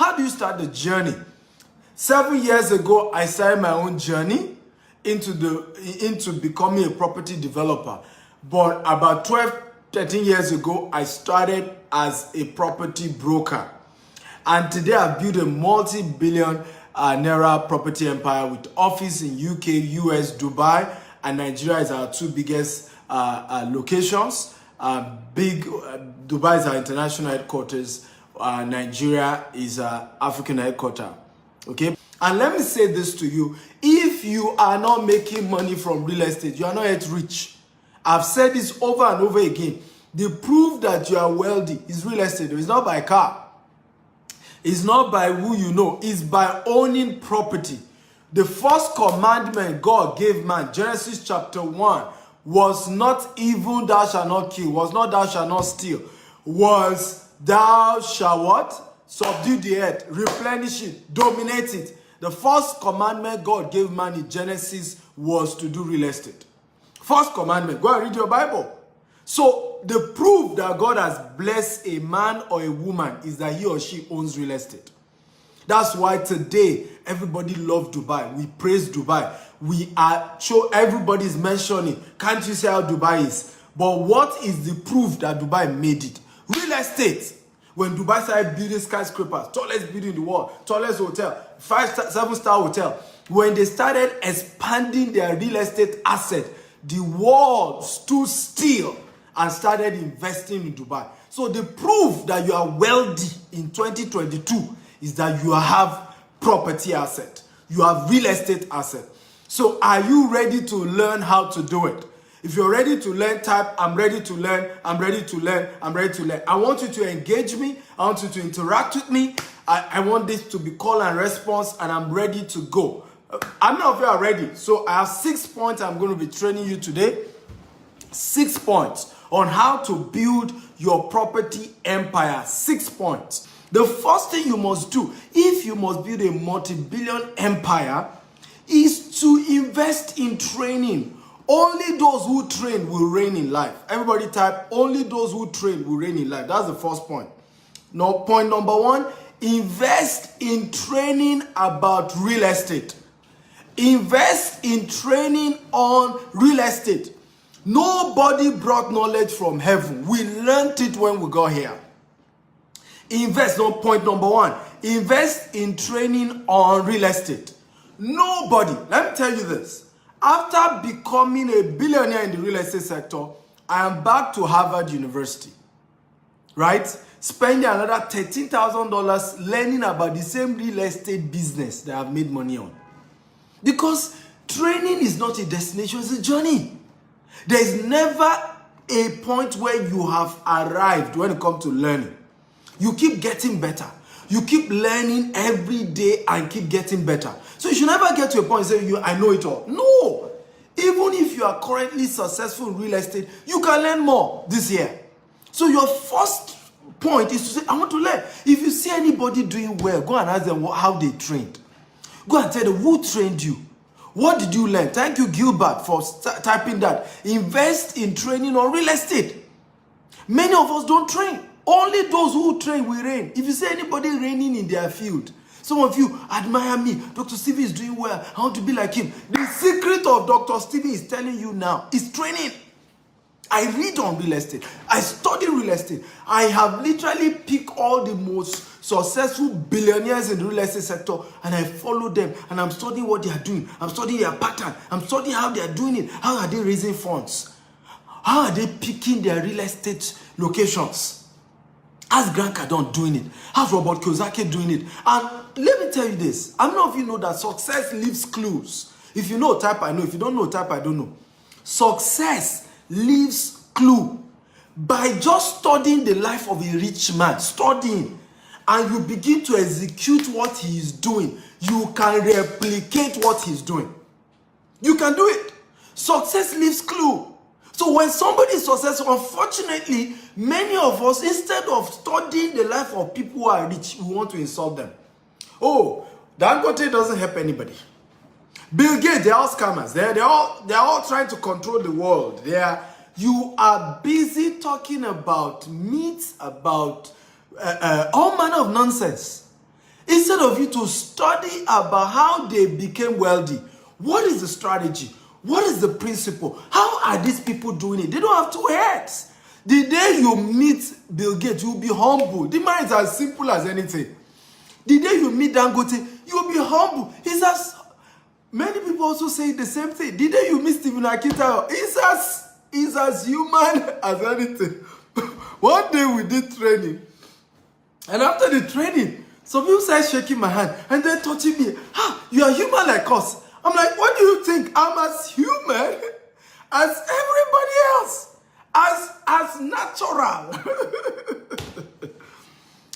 How do you start the journey? 7 years ago, I started my own journey into becoming a property developer. But about 12, 13 years ago, I started as a property broker. And today I've built a multi-billion naira property empire with office in UK, US, Dubai, and Nigeria is our two biggest locations. Dubai is our international headquarters. Nigeria is our African headquarters. Okay? And let me say this to you. If you are not making money from real estate, you are not yet rich. I've said this over and over again. The proof that you are wealthy is real estate. It's not by car. It's not by who you know. It's by owning property. The first commandment God gave man, Genesis chapter 1, was not even thou shalt not kill, was not thou shalt not steal, was thou shalt what? Subdue the earth, replenish it, dominate it. The first commandment God gave man in Genesis was to do real estate. First commandment. Go and read your Bible. So the proof that God has blessed a man or a woman is that he or she owns real estate. That's why today everybody loves Dubai. We praise Dubai. Everybody is mentioning, can't you see how Dubai is? But what is the proof that Dubai made it? Real estate. When Dubai started building skyscrapers, tallest building in the world, tallest hotel, 7-star hotel, when they started expanding their real estate asset, the world stood still and started investing in Dubai. So the proof that you are wealthy in 2022 is that you have property asset. You have real estate asset. So are you ready to learn how to do it? If you're ready to learn, type, I'm ready to learn, I'm ready to learn, I'm ready to learn. I want you to engage me. I want you to interact with me. I want this to be call and response, and I'm ready to go. How many of you are ready? So I have 6 points I'm going to be training you today. 6 points on how to build your property empire. 6 points. The first thing you must do, if you must build a multi-billion empire, is to invest in training. Only those who train will reign in life. Everybody type, only those who train will reign in life. That's the first point. Now, point number 1, invest in training about real estate. Invest in training on real estate. Nobody brought knowledge from heaven. We learned it when we got here. Invest, no, point number 1. Invest in training on real estate. Nobody, let me tell you this. After becoming a billionaire in the real estate sector, I am back to Harvard University, right? Spending another $13,000 learning about the same real estate business that I've made money on. Because training is not a destination, it's a journey. There is never a point where you have arrived when it comes to learning. You keep getting better. You keep learning every day and keep getting better. So you should never get to a point and say, I know it all. No. Even if you are currently successful in real estate, you can learn more this year. So your first point is to say, I want to learn. If you see anybody doing well, go and ask them how they trained. Go and tell them, who trained you? What did you learn? Thank you, Gilbert, for typing that. Invest in training on real estate. Many of us don't train. Only those who train will reign. If you see anybody reigning in their field, some of you admire me. Dr. Stevie is doing well. I want to be like him. The secret of Dr. Stevie is telling you now is training. I read on real estate. I study real estate. I have literally picked all the most successful billionaires in the real estate sector and I follow them and I'm studying what they are doing. I'm studying their pattern. I'm studying how they are doing it. How are they raising funds? How are they picking their real estate locations? How's Grant Cardone doing it? How's Robert Kiyosaki doing it? And let me tell you this. How many of you know that success leaves clues? If you know, type I know. If you don't know, type I don't know. Success leaves clue. By just studying the life of a rich man, studying, and you begin to execute what he is doing, you can replicate what he's doing. You can do it. Success leaves clue. So when somebody is successful, unfortunately, many of us, instead of studying the life of people who are rich, we want to insult them. Oh, Dangote doesn't help anybody. Bill Gates, they're all scammers. They're all trying to control the world. You are busy talking about myths, about all manner of nonsense. Instead of you to study about how they became wealthy, what is the strategy? What is the principle? How are these people doing it? They don't have two heads. The day you meet Bill Gates, you'll be humble. The man is as simple as anything. The day you meet Dangote, you'll be humble. He's as many people also say the same thing. The day you meet Stephen Akita, he's as human as anything. One day we did training, and after the training, some people started shaking my hand and then touching me. You are human like us. I'm like, what do you think? I'm as human as everybody else. As natural.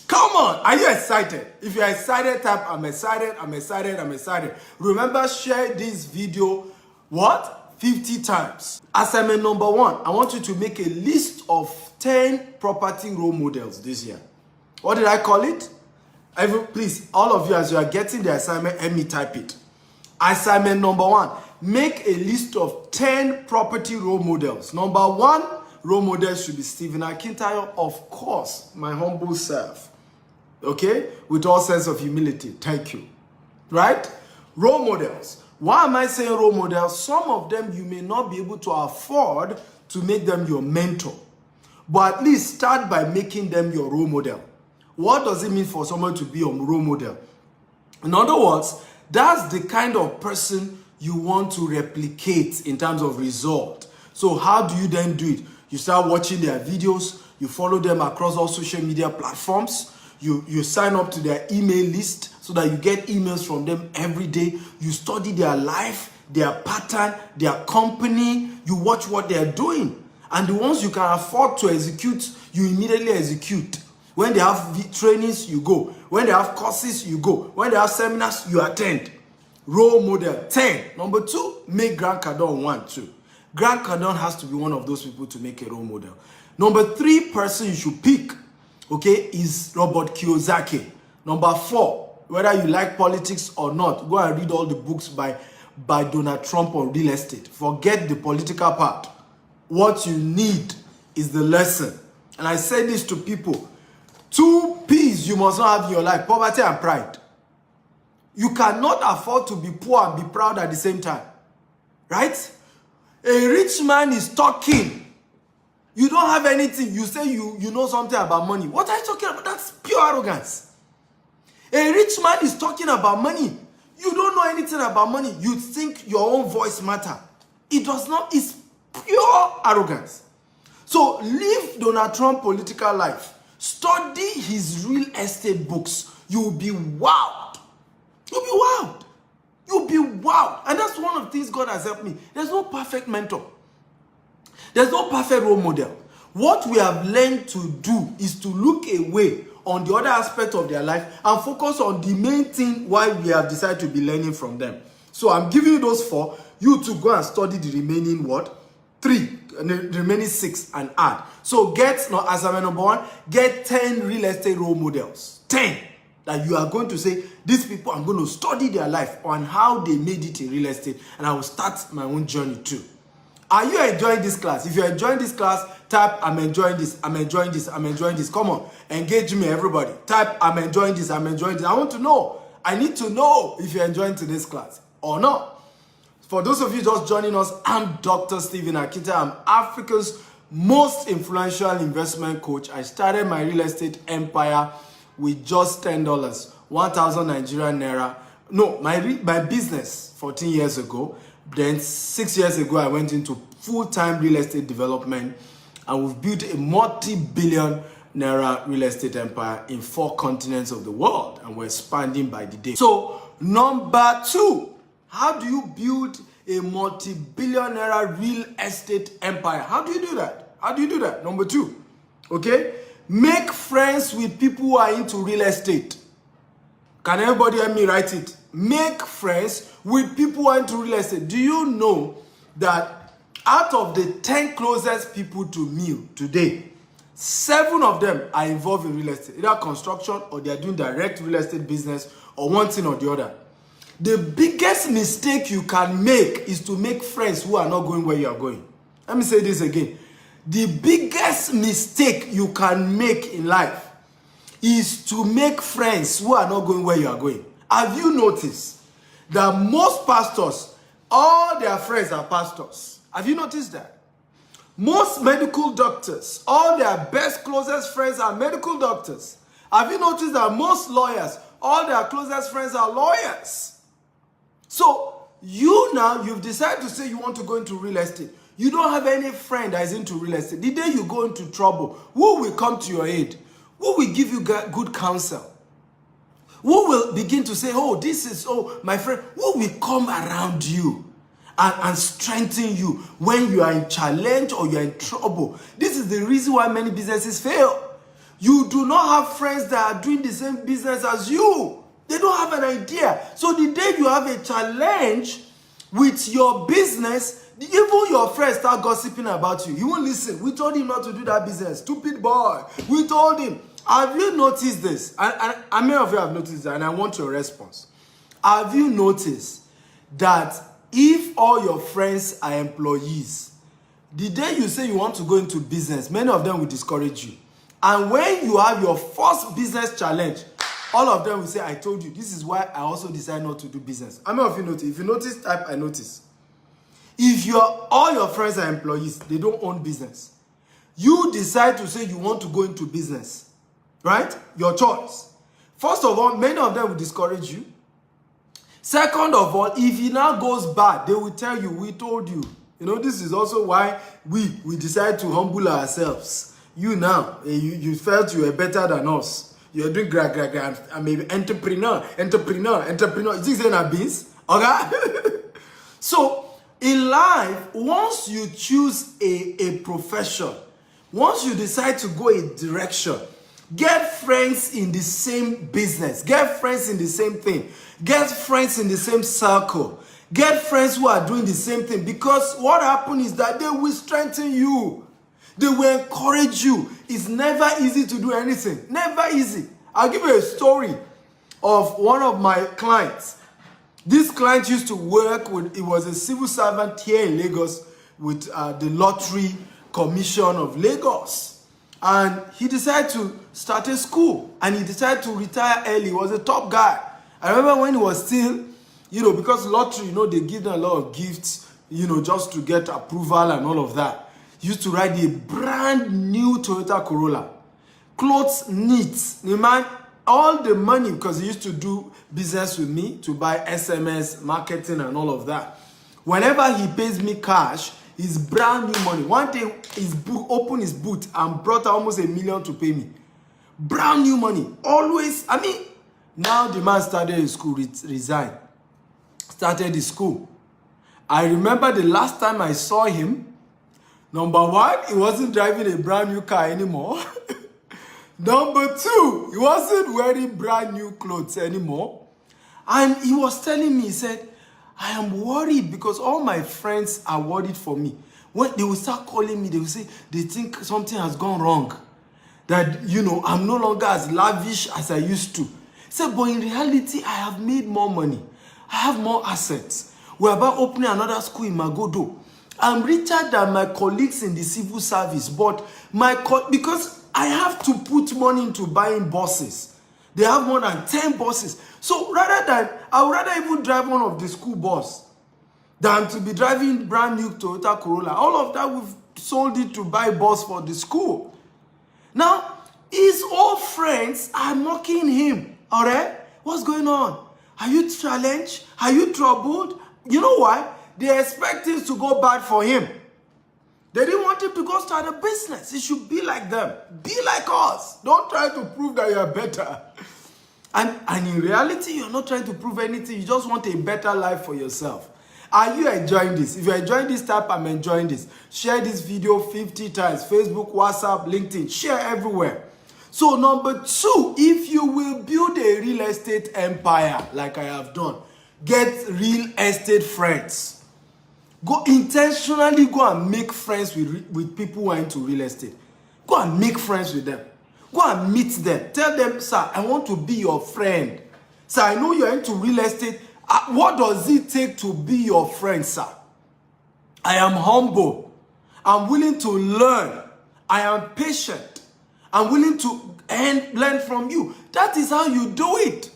Come on, are you excited? If you're excited, type I'm excited, I'm excited, I'm excited. Remember, share this video, 50 times. Assignment number 1, I want you to make a list of 10 property role models this year. What did I call it? Please, all of you, as you are getting the assignment, let me type it. Assignment number 1, make a list of 10 property role models. Number 1, role model should be Stephen Akintayo, of course, my humble self. Okay? With all sense of humility. Thank you. Right? Role models. Why am I saying role models? Some of them you may not be able to afford to make them your mentor. But at least start by making them your role model. What does it mean for someone to be a role model? In other words, that's the kind of person you want to replicate in terms of result. So how do you then do it? You start watching their videos, you follow them across all social media platforms, you sign up to their email list so that you get emails from them every day. You study their life, their pattern, their company, you watch what they're doing. And the ones you can afford to execute, you immediately execute. When they have trainings, you go. When they have courses, you go. When they have seminars, you attend. Role model 10. Number 2, make Grant Cardone 1, 2. Grant Cardone has to be one of those people to make a role model. Number 3 person you should pick, okay, is Robert Kiyosaki. Number 4, whether you like politics or not, go and read all the books by Donald Trump on real estate. Forget the political part. What you need is the lesson. And I say this to people. 2 P's you must not have in your life: poverty and pride. You cannot afford to be poor and be proud at the same time. Right? A rich man is talking. You don't have anything. You say you know something about money. What are you talking about? That's pure arrogance. A rich man is talking about money. You don't know anything about money. You think your own voice matters. It does not. It's pure arrogance. So leave Donald Trump political life. Study his real estate books. You'll be wowed. You'll be wowed. You'll be wowed. And that's one of the things God has helped me. There's no perfect mentor. There's no perfect role model. What we have learned to do is to look away on the other aspect of their life and focus on the main thing why we have decided to be learning from them. So I'm giving you those 4. You to go and study the remaining 3, the remaining 6 and add. So get, assignment number 1, get 10 real estate role models. 10 that you are going to say, these people, I'm going to study their life on how they made it in real estate, and I will start my own journey too. Are you enjoying this class? If you're enjoying this class, type I'm enjoying this, I'm enjoying this, I'm enjoying this. Come on, engage me, everybody. Type I'm enjoying this, I'm enjoying this. I want to know. I need to know if you're enjoying today's class or not. For those of you just joining us, I'm Dr. Stephen Akita. I'm Africa's most influential investment coach. I started my real estate empire with just $10, 1,000 Nigerian naira. No, my business 14 years ago. Then 6 years ago, I went into full-time real estate development, and we've built a multi-billion naira real estate empire in 4 continents of the world, and we're expanding by the day. So, number 2, how do you build a multi-billion naira real estate empire? How do you do that? How do you do that? Number 2, okay? Make friends with people who are into real estate. Can everybody help me write it? Make friends with people who are into real estate. Do you know that out of the 10 closest people to me today, 7 of them are involved in real estate, either construction or they are doing direct real estate business or one thing or the other. The biggest mistake you can make is to make friends who are not going where you are going. Let me say this again. The biggest mistake you can make in life is to make friends who are not going where you are going. Have you noticed that most pastors, all their friends are pastors? Have you noticed that? Most medical doctors, all their best, closest friends are medical doctors. Have you noticed that most lawyers, all their closest friends are lawyers? So you've decided to say you want to go into real estate. You don't have any friend that is into real estate. The day you go into trouble, who will come to your aid? Who will give you good counsel? Who will begin to say, my friend? Who will come around you and strengthen you when you are in challenge or you are in trouble? This is the reason why many businesses fail. You do not have friends that are doing the same business as you. They don't have an idea. So the day you have a challenge with your business, even your friends start gossiping about you. You won't listen. We told him not to do that business. Stupid boy. We told him. Have you noticed this? And many of you have noticed that, and I want your response. Have you noticed that if all your friends are employees, the day you say you want to go into business, many of them will discourage you. And when you have your first business challenge, all of them will say, I told you, this is why I also decided not to do business. How many of you notice? If you notice, type I notice. If all your friends are employees, they don't own business. You decide to say you want to go into business, right? Your choice. First of all, many of them will discourage you. Second of all, if it now goes bad, they will tell you, we told you. You know, this is also why we decide to humble ourselves. You now, you felt you were better than us. You're doing and maybe entrepreneur. You think they're not beans? Okay? So, in life, once you choose a profession, once you decide to go a direction, get friends in the same business, get friends in the same thing, get friends in the same circle, get friends who are doing the same thing, because what happens is that they will strengthen you. They will encourage you. It's never easy to do anything. Never easy. I'll give you a story of one of my clients. This client used to work with, he was a civil servant here in Lagos with the Lottery Commission of Lagos. And he decided to start a school. And he decided to retire early. He was a top guy. I remember when he was still, because lottery, they give them a lot of gifts, just to get approval and all of that. He used to ride a brand new Toyota Corolla. Clothes neat. The man, all the money, because he used to do business with me to buy SMS, marketing and all of that. Whenever he pays me cash, it's brand new money. One day, he opened his boot and brought almost $1 million to pay me. Brand new money. Always, now the man started his school, resigned. Started his school. I remember the last time I saw him, number one, he wasn't driving a brand new car anymore. Number two, he wasn't wearing brand new clothes anymore. And he was telling me, he said, I am worried because all my friends are worried for me. When they will start calling me, they will say, they think something has gone wrong. That, I'm no longer as lavish as I used to. He said, but in reality, I have made more money. I have more assets. We're about opening another school in Magodo. I'm richer than my colleagues in the civil service, but because I have to put money into buying buses. They have more than 10 buses. So I would rather even drive one of the school bus than to be driving brand new Toyota Corolla. All of that, we've sold it to buy bus for the school. Now, his old friends are mocking him. All right? What's going on? Are you challenged? Are you troubled? You know why? They expect things to go bad for him. They didn't want him to go start a business. He should be like them. Be like us. Don't try to prove that you are better. And in reality, you're not trying to prove anything. You just want a better life for yourself. Are you enjoying this? If you're enjoying this type, I'm enjoying this. Share this video 50 times. Facebook, WhatsApp, LinkedIn. Share everywhere. So number two, if you will build a real estate empire like I have done, get real estate friends. Intentionally go and make friends with people who are into real estate. Go and make friends with them. Go and meet them. Tell them, sir, I want to be your friend. Sir, I know you're into real estate. What does it take to be your friend, sir? I am humble. I'm willing to learn. I am patient. I'm willing to learn from you. That is how you do it.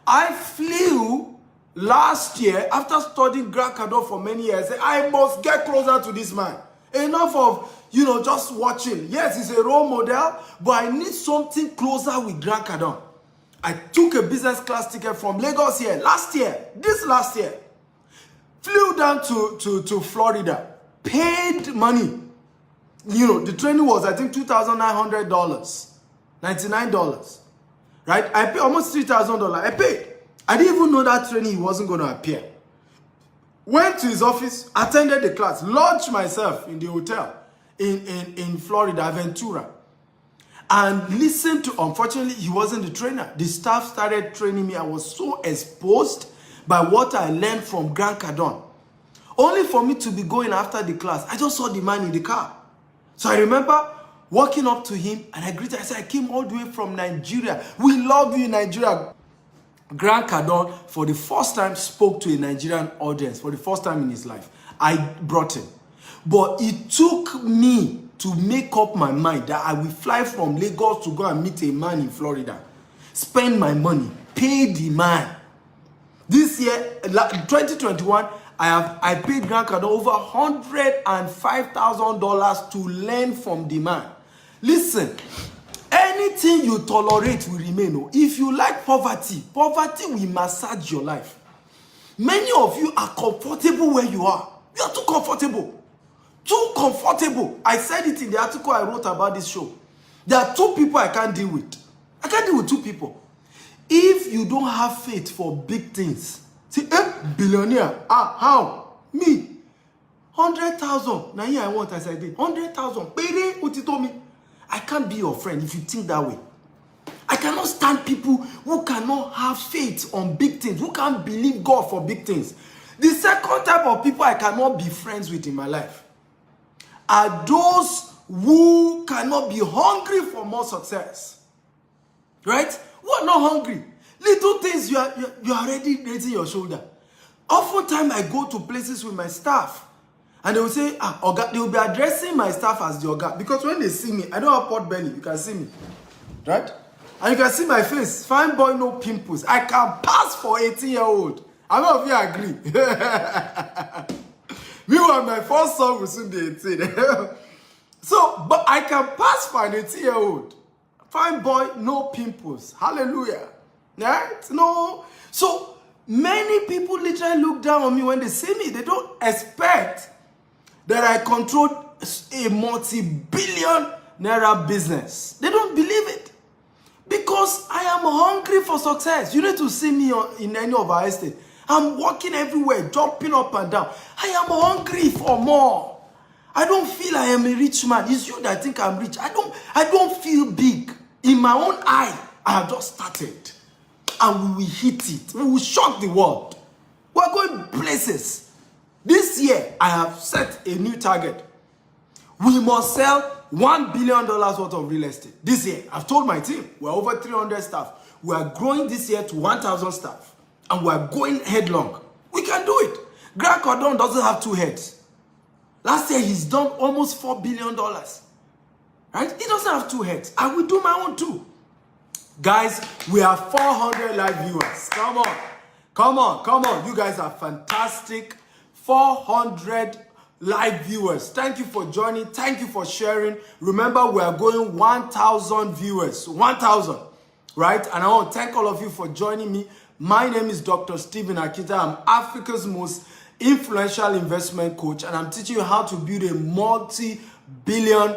I flew last year after studying Grant Cardone for many years. I must get closer to this man. Enough of, just watching. Yes, he's a role model, but I need something closer with Grant Cardone. I took a business class ticket from Lagos here last year. Flew down to Florida. Paid money. The training was, I think, $2,900. $99. Right? I paid almost $3,000. I paid. I didn't even know that training he wasn't going to appear. Went to his office, attended the class, lodged myself in the hotel in Florida, Ventura. And listened to, unfortunately, he wasn't the trainer. The staff started training me. I was so exposed by what I learned from Grant Cardone. Only for me to be going after the class. I just saw the man in the car. So I remember walking up to him and I greeted. I said, I came all the way from Nigeria. We love you in Nigeria. Grant Cardone, for the first time, spoke to a Nigerian audience for the first time in his life. I brought him. But it took me to make up my mind that I will fly from Lagos to go and meet a man in Florida. Spend my money. Pay the man. This year, 2021, I paid Grant Cardone over $105,000 to learn from the man. Listen, anything you tolerate will remain. If you like poverty will massage your life. Many of you are comfortable where you are. You are too comfortable. Too comfortable. I said it in the article I wrote about this show. There are two people I can't deal with. I can't deal with two people. If you don't have faith for big things, see, billionaire, how? Me, 100,000. Now here I want, as I did, 100,000. Pere, what you told me. I can't be your friend if you think that way. I cannot stand people who cannot have faith on big things, who can't believe God for big things. The second type of people I cannot be friends with in my life are those who cannot be hungry for more success. Right? Who are not hungry. Little things you are already raising your shoulder. Oftentimes I go to places with my staff and they will say, Oga, they will be addressing my staff as the Oga. Because when they see me, I don't have pot belly. You can see me. Right? And you can see my face. Fine boy, no pimples. I can pass for 18-year-old. I don't know if you agree. Meanwhile, my first son will soon be 18. But I can pass for an 18-year-old. Fine boy, no pimples. Hallelujah. Right? No. So many people literally look down on me when they see me. They don't expect that I control a multi-billion naira business. They don't believe it. Because I am hungry for success. You need to see me in any of our estate. I'm walking everywhere, jumping up and down. I am hungry for more. I don't feel I am a rich man. It's you that think I'm rich. I don't feel big. In my own eye, I have just started. And we will hit it. We will shock the world. We're going places. This year, I have set a new target. We must sell $1 billion worth of real estate. This year, I've told my team, we're over 300 staff. We are growing this year to 1,000 staff. And we're going headlong. We can do it. Grant Cardone doesn't have two heads. Last year, he's done almost $4 billion. Right? He doesn't have two heads. I will do my own too. Guys, we have 400 live viewers. Come on. Come on. Come on. You guys are fantastic. 400 live viewers. Thank you for joining. Thank you for sharing. Remember, we are going 1,000 viewers. 1,000. Right? And I want to thank all of you for joining me. My name is Dr. Stephen Akita. I'm Africa's most influential investment coach. And I'm teaching you how to build a multi-billion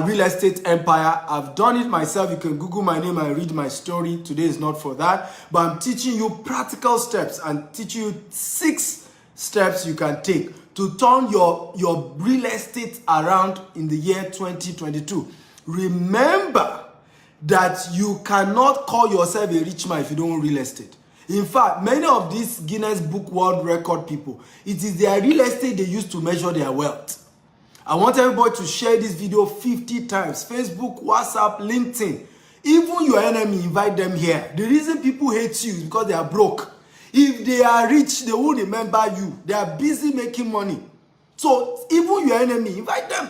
real estate empire. I've done it myself. You can Google my name and read my story. Today is not for that. But I'm teaching you practical steps and teaching you 6 steps you can take to turn your real estate around in the year 2022. Remember that you cannot call yourself a rich man if you don't own real estate. In fact, many of these Guinness Book World Record people, it is their real estate they use to measure their wealth. I want everybody to share this video 50 times. Facebook, WhatsApp, LinkedIn. Even your enemy, invite them here. The reason people hate you is because they are broke. If they are rich, they won't remember you. They are busy making money. So even your enemy, invite them.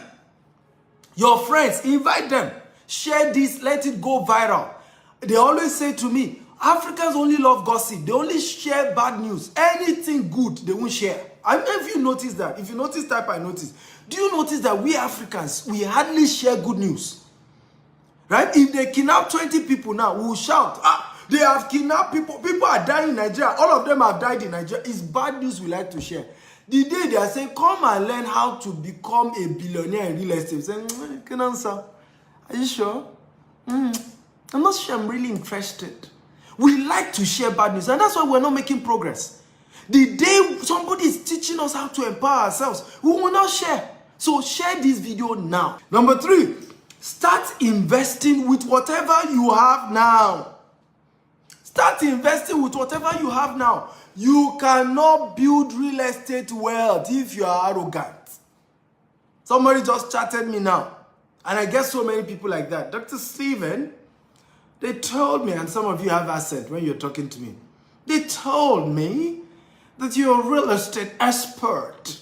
Your friends, invite them. Share this, let it go viral. They always say to me, Africans only love gossip. They only share bad news. Anything good, they won't share. I don't know if you notice that. If you notice, type I notice. Do you notice that we Africans, we hardly share good news? Right? If they kidnap 20 people now, we will shout, they have kidnapped people. People are dying in Nigeria. All of them have died in Nigeria. It's bad news we like to share. The day they are saying, come and learn how to become a billionaire in real estate. Saying, can answer. Are you sure? I'm not sure I'm really interested. We like to share bad news, and that's why we're not making progress. The day somebody is teaching us how to empower ourselves, we will not share. So share this video now. Number 3, start investing with whatever you have now. Start investing with whatever you have now. You cannot build real estate wealth if you are arrogant. Somebody just chatted me now, and I get so many people like that. Dr. Steven, they told me, and some of you have accent when you're talking to me, they told me that you're a real estate expert.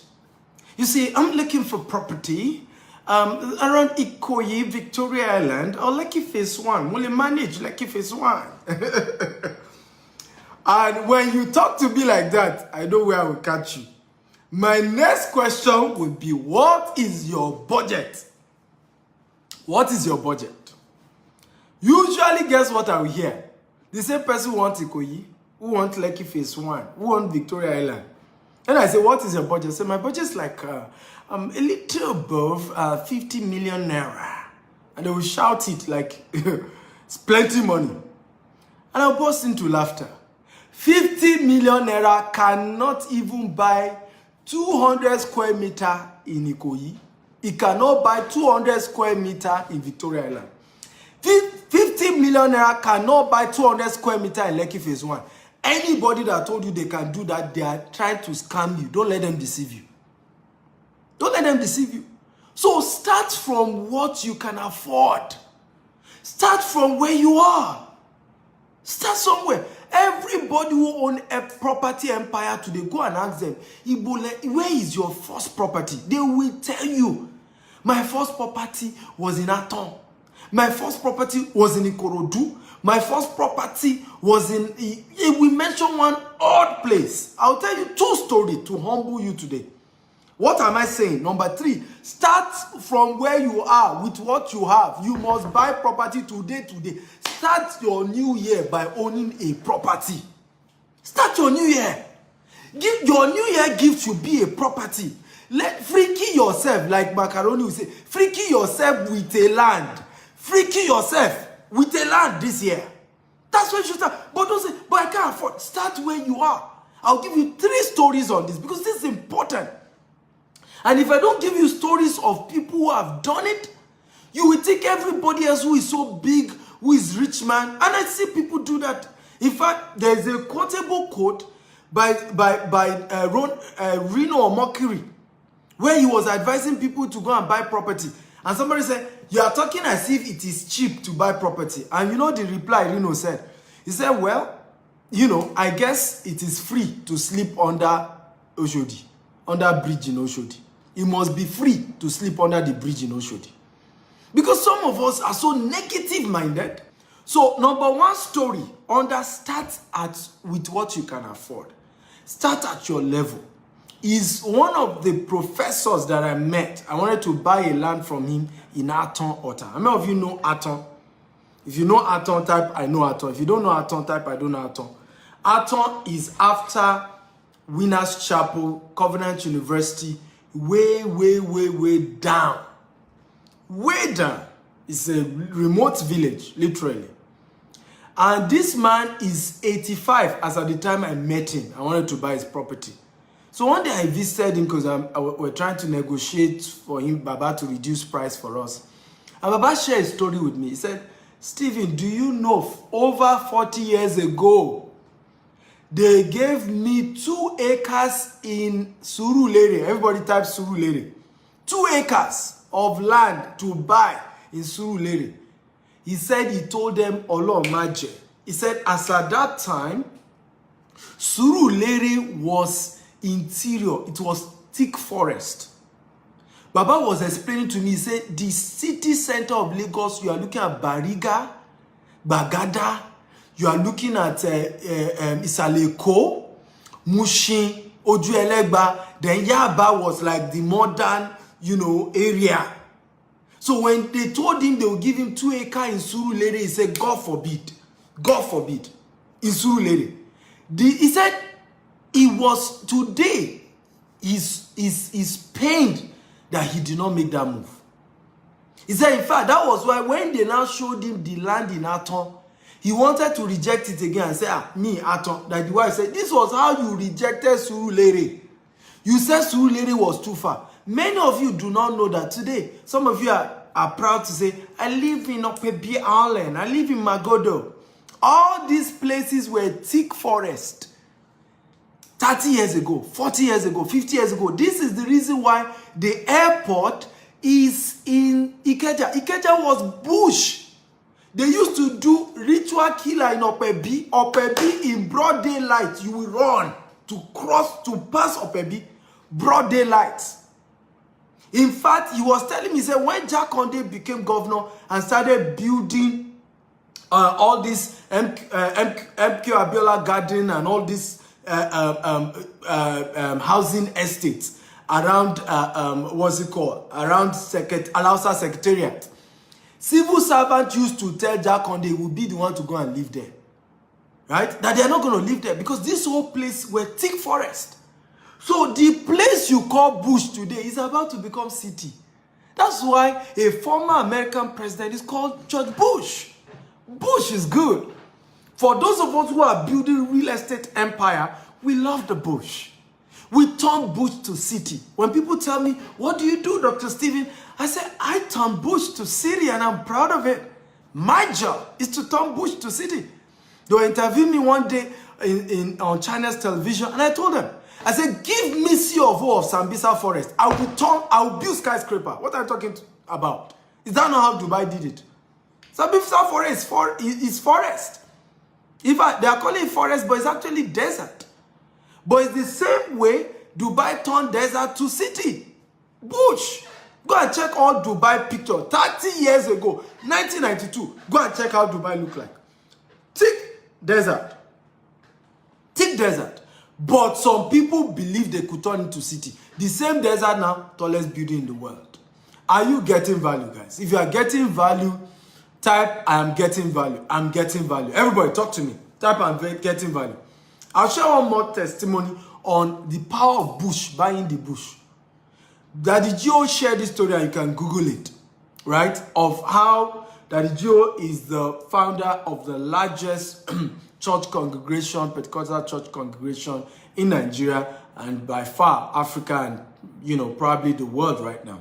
You see, I'm looking for property around Ikoyi, Victoria Island, or Lekki Phase 1. Will you manage Lekki Phase 1? And when you talk to me like that, I know where I will catch you. My next question would be, what is your budget? What is your budget? Usually, guess what I will hear? The same person who wants Ikoyi, who wants Lekki Phase 1, who wants Victoria Island. And I say, what is your budget? So my budget is like a little above 50 million naira. And they will shout it like it's plenty money. And I'll burst into laughter. 50 million naira cannot even buy 200 square meter in Ikoyi. It cannot buy 200 square meter in Victoria Island. 50 million naira cannot buy 200 square meter in Lekki Phase 1. Anybody that told you they can do that, they are trying to scam you. Don't let them deceive you. Don't let them deceive you. So start from what you can afford. Start from where you are. Start somewhere. Everybody who owns a property empire today, go and ask them, where is your first property? They will tell you, my first property was in Aton. My first property was in Ikorodu. My first property was in, we mentioned one odd place. I'll tell you 2 stories to humble you today. What am I saying? Number 3, start from where you are with what you have. You must buy property today. Start your new year by owning a property. Start your new year. Your new year gift should be a property. Let freaky yourself, like Macaroni will say, freaky yourself with a land. Freaky yourself with a land this year. That's what you should start. But don't say, but I can't afford. Start where you are. I'll give you 3 stories on this because this is important. And if I don't give you stories of people who have done it, you will think everybody else who is so big, who is rich man. And I see people do that. In fact, there is a quotable quote by Reno Mercury, where he was advising people to go and buy property. And somebody said, you are talking as if it is cheap to buy property. And you know the reply Reno said? He said, well, you know, I guess it is free to sleep under Oshodi, under bridge in Oshodi. It must be free to sleep under the bridge in Oshodi. Because some of us are so negative-minded. So, number 1 story, start with what you can afford. Start at your level. Is one of the professors that I met. I wanted to buy a land from him in Aton, Ota. How many of you know Aton? If you know Aton, type I know Aton. If you don't know Aton, type I don't know Aton. Aton is after Winners Chapel, Covenant University, way down. Way down. It's a remote village, literally. And this man is 85 as at the time I met him. I wanted to buy his property. So one day I visited him because we're trying to negotiate for him, Baba, to reduce price for us. And Baba shared a story with me. He said, Stephen, do you know over 40 years ago, they gave me 2 acres in Surulere. Everybody type Surulere. 2 acres of land to buy in Surulere. He said he told them, Olo Maje. He said, as at that time, Surulere was interior. It was thick forest. Baba was explaining to me, he said, the city center of Lagos, you are looking at Bariga, Bagada, you are looking at Isaleko, Mushin, Ojuelegba, then Yaba was like the modern, area. So when they told him they would give him 2 acres in Surulere, he said, God forbid, in Surulere. He said, he was today, he's pained that he did not make that move. He said, in fact, that was why when they now showed him the land in Aton, he wanted to reject it again and say, me, Aton. That the wife said, this was how you rejected Surulere. You said Surulere was too far. Many of you do not know that today. Some of you are proud to say, I live in Opebi Island. I live in Magodo. All these places were thick forest. 30 years ago, 40 years ago, 50 years ago. This is the reason why the airport is in Ikeja. Ikeja was bush. They used to do ritual killer in Opebi. Opebi in broad daylight. You will run to pass Opebi. Broad daylight. In fact, he was telling me, he said, when Jack Conde became governor and started building all this MQ Abiola Garden and all this housing estates around, what's it called? Around Alausa Secretariat. Civil servants used to tell Jack Conde he would be the one to go and live there. Right? That they are not going to live there because this whole place were thick forest. So the place you call bush today is about to become city. That's why a former American president is called George Bush. Bush is good. For those of us who are building real estate empire, we love the bush. We turn bush to city. When people tell me, what do you do, Dr. Stephen? I say, I turn bush to city and I'm proud of it. My job is to turn bush to city. They interviewed me one day on China's television and I told them, I said, give me CO of Sambisa Forest. I will build skyscraper. What are you talking about? Is that not how Dubai did it? Sambisa Forest is forest. In fact, they are calling it forest, but it's actually desert. But it's the same way Dubai turned desert to city. Bush. Go and check all Dubai pictures. 30 years ago, 1992. Go and check how Dubai looked like. Thick desert. Thick desert. But some people believe they could turn into city. The same desert now, tallest building in the world. Are you getting value, guys? If you are getting value, type, I am getting value. I'm getting value. Everybody, talk to me. Type, I'm getting value. I'll share one more testimony on the power of bush, buying the bush. Daddy Gio shared this story and you can Google it, right? Of how Daddy Gio is the founder of the largest church congregation, Pentecostal church congregation in Nigeria and by far Africa and, probably the world right now.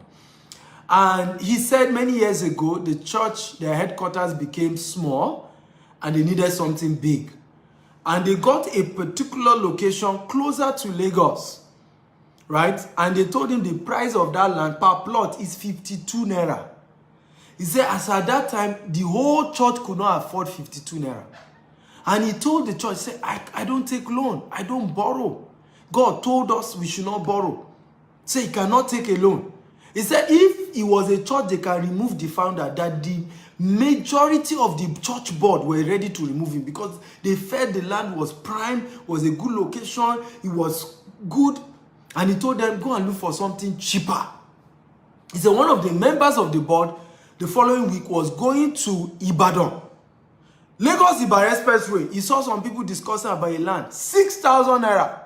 And he said many years ago, the church, their headquarters became small and they needed something big. And they got a particular location closer to Lagos, right? And they told him the price of that land per plot is 52 naira. He said, as at that time, the whole church could not afford 52 naira. And he told the church, say, I don't take loan. I don't borrow. God told us we should not borrow. So he cannot take a loan. He said if it was a church, they can remove the founder, that the majority of the church board were ready to remove him because they felt the land was prime, was a good location, it was good. And he told them, go and look for something cheaper. He said one of the members of the board the following week was going to Ibadan. Lagos Ibadan Expressway. He saw some people discussing about a land. 6,000 naira.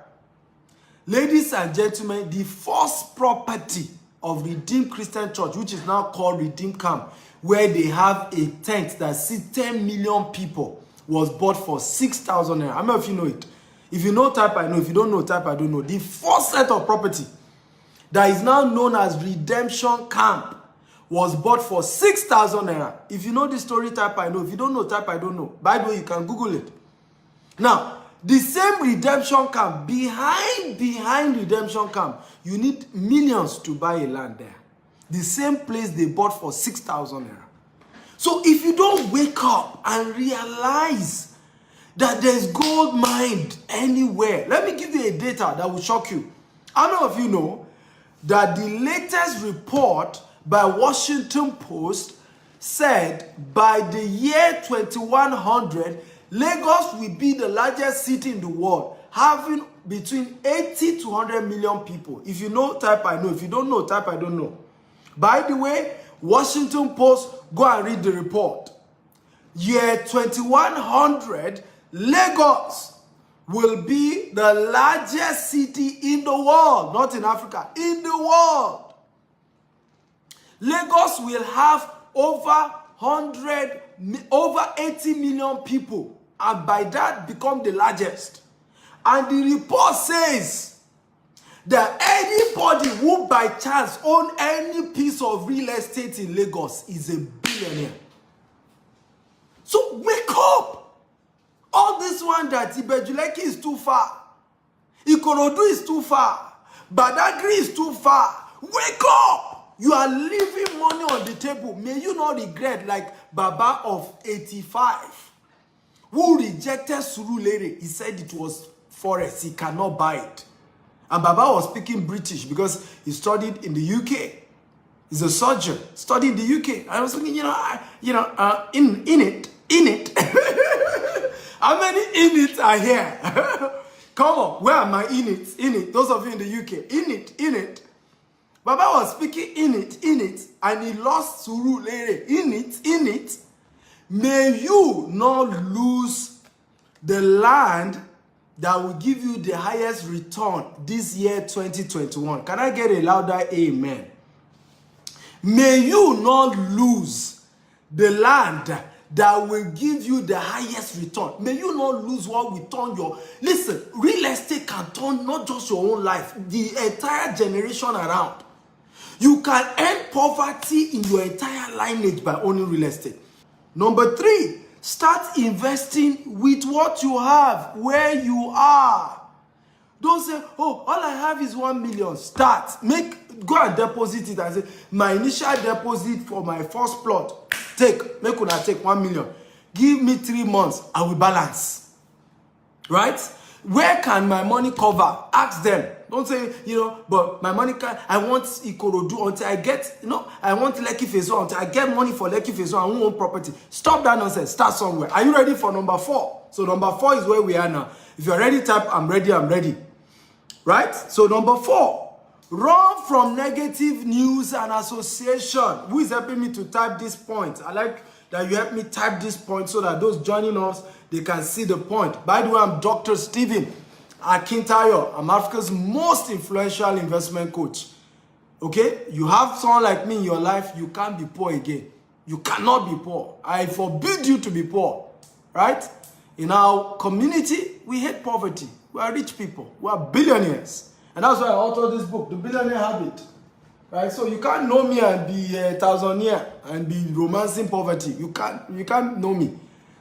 Ladies and gentlemen, the first property of Redeemed Christian Church, which is now called Redeemed Camp, where they have a tent that seats 10 million people, was bought for 6,000 naira. How many of you know it? If you know, type I know. If you don't know, type I don't know. The first set of property that is now known as Redemption Camp was bought for 6,000 naira. If you know the story, type I know. If you don't know, type I don't know. By the way, you can Google it. Now, the same Redemption Camp, behind Redemption Camp, you need millions to buy a land there. The same place they bought for 6,000 naira. So if you don't wake up and realize that there's gold mined anywhere, let me give you a data that will shock you. How many of you know that the latest report by Washington Post said by the year 2100, Lagos will be the largest city in the world, having between 80 to 100 million people. If you know, type I know. If you don't know, type I don't know. By the way, Washington Post, go and read the report. Year 2100, Lagos will be the largest city in the world, not in Africa, in the world. Lagos will have over 80 million people, and by that become the largest. And the report says that anybody who by chance own any piece of real estate in Lagos is a billionaire. So wake up! All this one that Ibejuleki is too far, Ikorodu is too far, Badagry is too far. Wake up! You are leaving money on the table. May you not regret like Baba of 85, who rejected Surulere. He said it was forest, he cannot buy it. And Baba was speaking British because he studied in the UK. He's a surgeon, studied in the UK. I was thinking, in it. How many in it are here? Come on, where are my in it? In it. Those of you in the UK, in it. Baba was speaking in it, and he lost Surulere. In it. May you not lose the land that will give you the highest return this year 2021. Can I get a louder amen? May you not lose the land that will give you the highest return. May you not lose what will turn your... Listen, real estate can turn not just your own life, the entire generation around. You can end poverty in your entire lineage by owning real estate. Number 3, start investing with what you have, where you are. Don't say, oh, all I have is 1 million. Start. Go and deposit it and say, my initial deposit for my first plot, make una take 1 million. Give me 3 months, I will balance. Right? Where can my money cover? Ask them. Don't say, but my money can, I want Ikorodu until I get, I want Lekki Phase 1 until I get money for Lekki Phase 1, I won't own property. Stop that nonsense. Start somewhere. Are you ready for number 4? So number 4 is where we are now. If you're ready, type, I'm ready. Right? So number 4, run from negative news and association. Who is helping me to type this point? I like that you help me type this point so that those joining us, they can see the point. By the way, I'm Dr. Stephen Akintayo. I'm Africa's most influential investment coach. Okay? You have someone like me in your life, you can't be poor again. You cannot be poor. I forbid you to be poor. Right? In our community, we hate poverty. We are rich people. We are billionaires. And that's why I authored this book, The Billionaire Habit. Right? So you can't know me and be a thousandaire and be romancing poverty. You can't know me.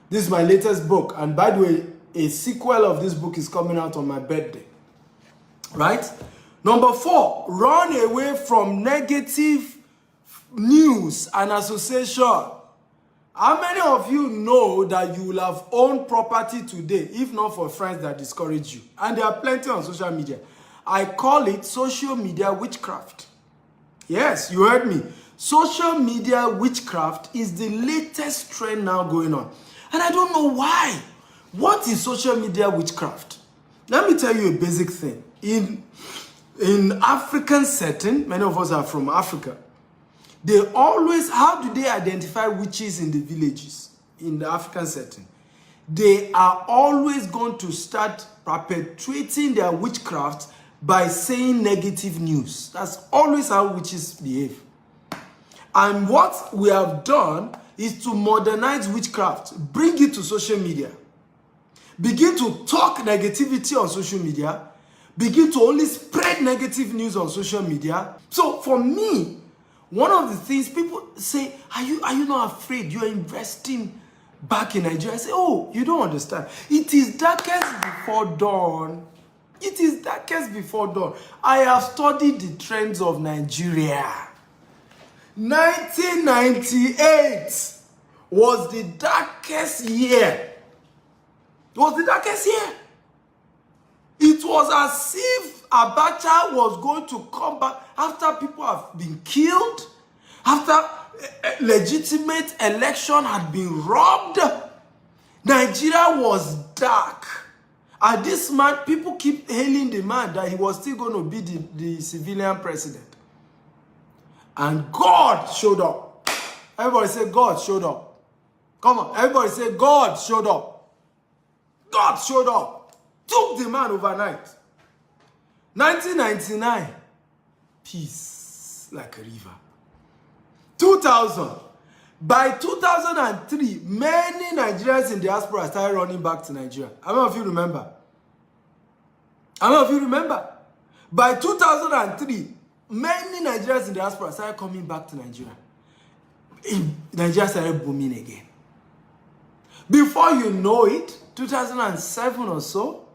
This is my latest book. And by the way, a sequel of this book is coming out on my birthday. Right? Number 4, run away from negative news and association. How many of you know that you will have owned property today, if not for friends that discourage you? And there are plenty on social media. I call it social media witchcraft. Yes, you heard me. Social media witchcraft is the latest trend now going on. And I don't know why. What is social media witchcraft? Let me tell you a basic thing. In African setting, many of us are from Africa. They always, how do they identify witches in the villages, in the African setting? They are always going to start perpetuating their witchcraft by saying negative news. That's always how witches behave. And what we have done is to modernize witchcraft, bring it to social media. Begin to talk negativity on social media. Begin to only spread negative news on social media. So for me, one of the things people say, are you not afraid? You're investing back in Nigeria. I say, oh, you don't understand. It is darkest before dawn. It is darkest before dawn. I have studied the trends of Nigeria. 1998 was the darkest year. It was the darkest year. It was was as if Abacha was going to come back after people have been killed, after a legitimate election had been robbed. Nigeria was dark. And this man, people keep hailing the man that he was still going to be the civilian president. And God showed up. Everybody say, God showed up. Come on, everybody say, God showed up. God showed up. Took the man overnight. 1999, peace like a river. 2000, by 2003, many Nigerians in diaspora started running back to Nigeria. How many of you remember? How many of you remember? By 2003, many Nigerians in diaspora started coming back to Nigeria. Nigeria started booming again. Before you know it, 2007 or so,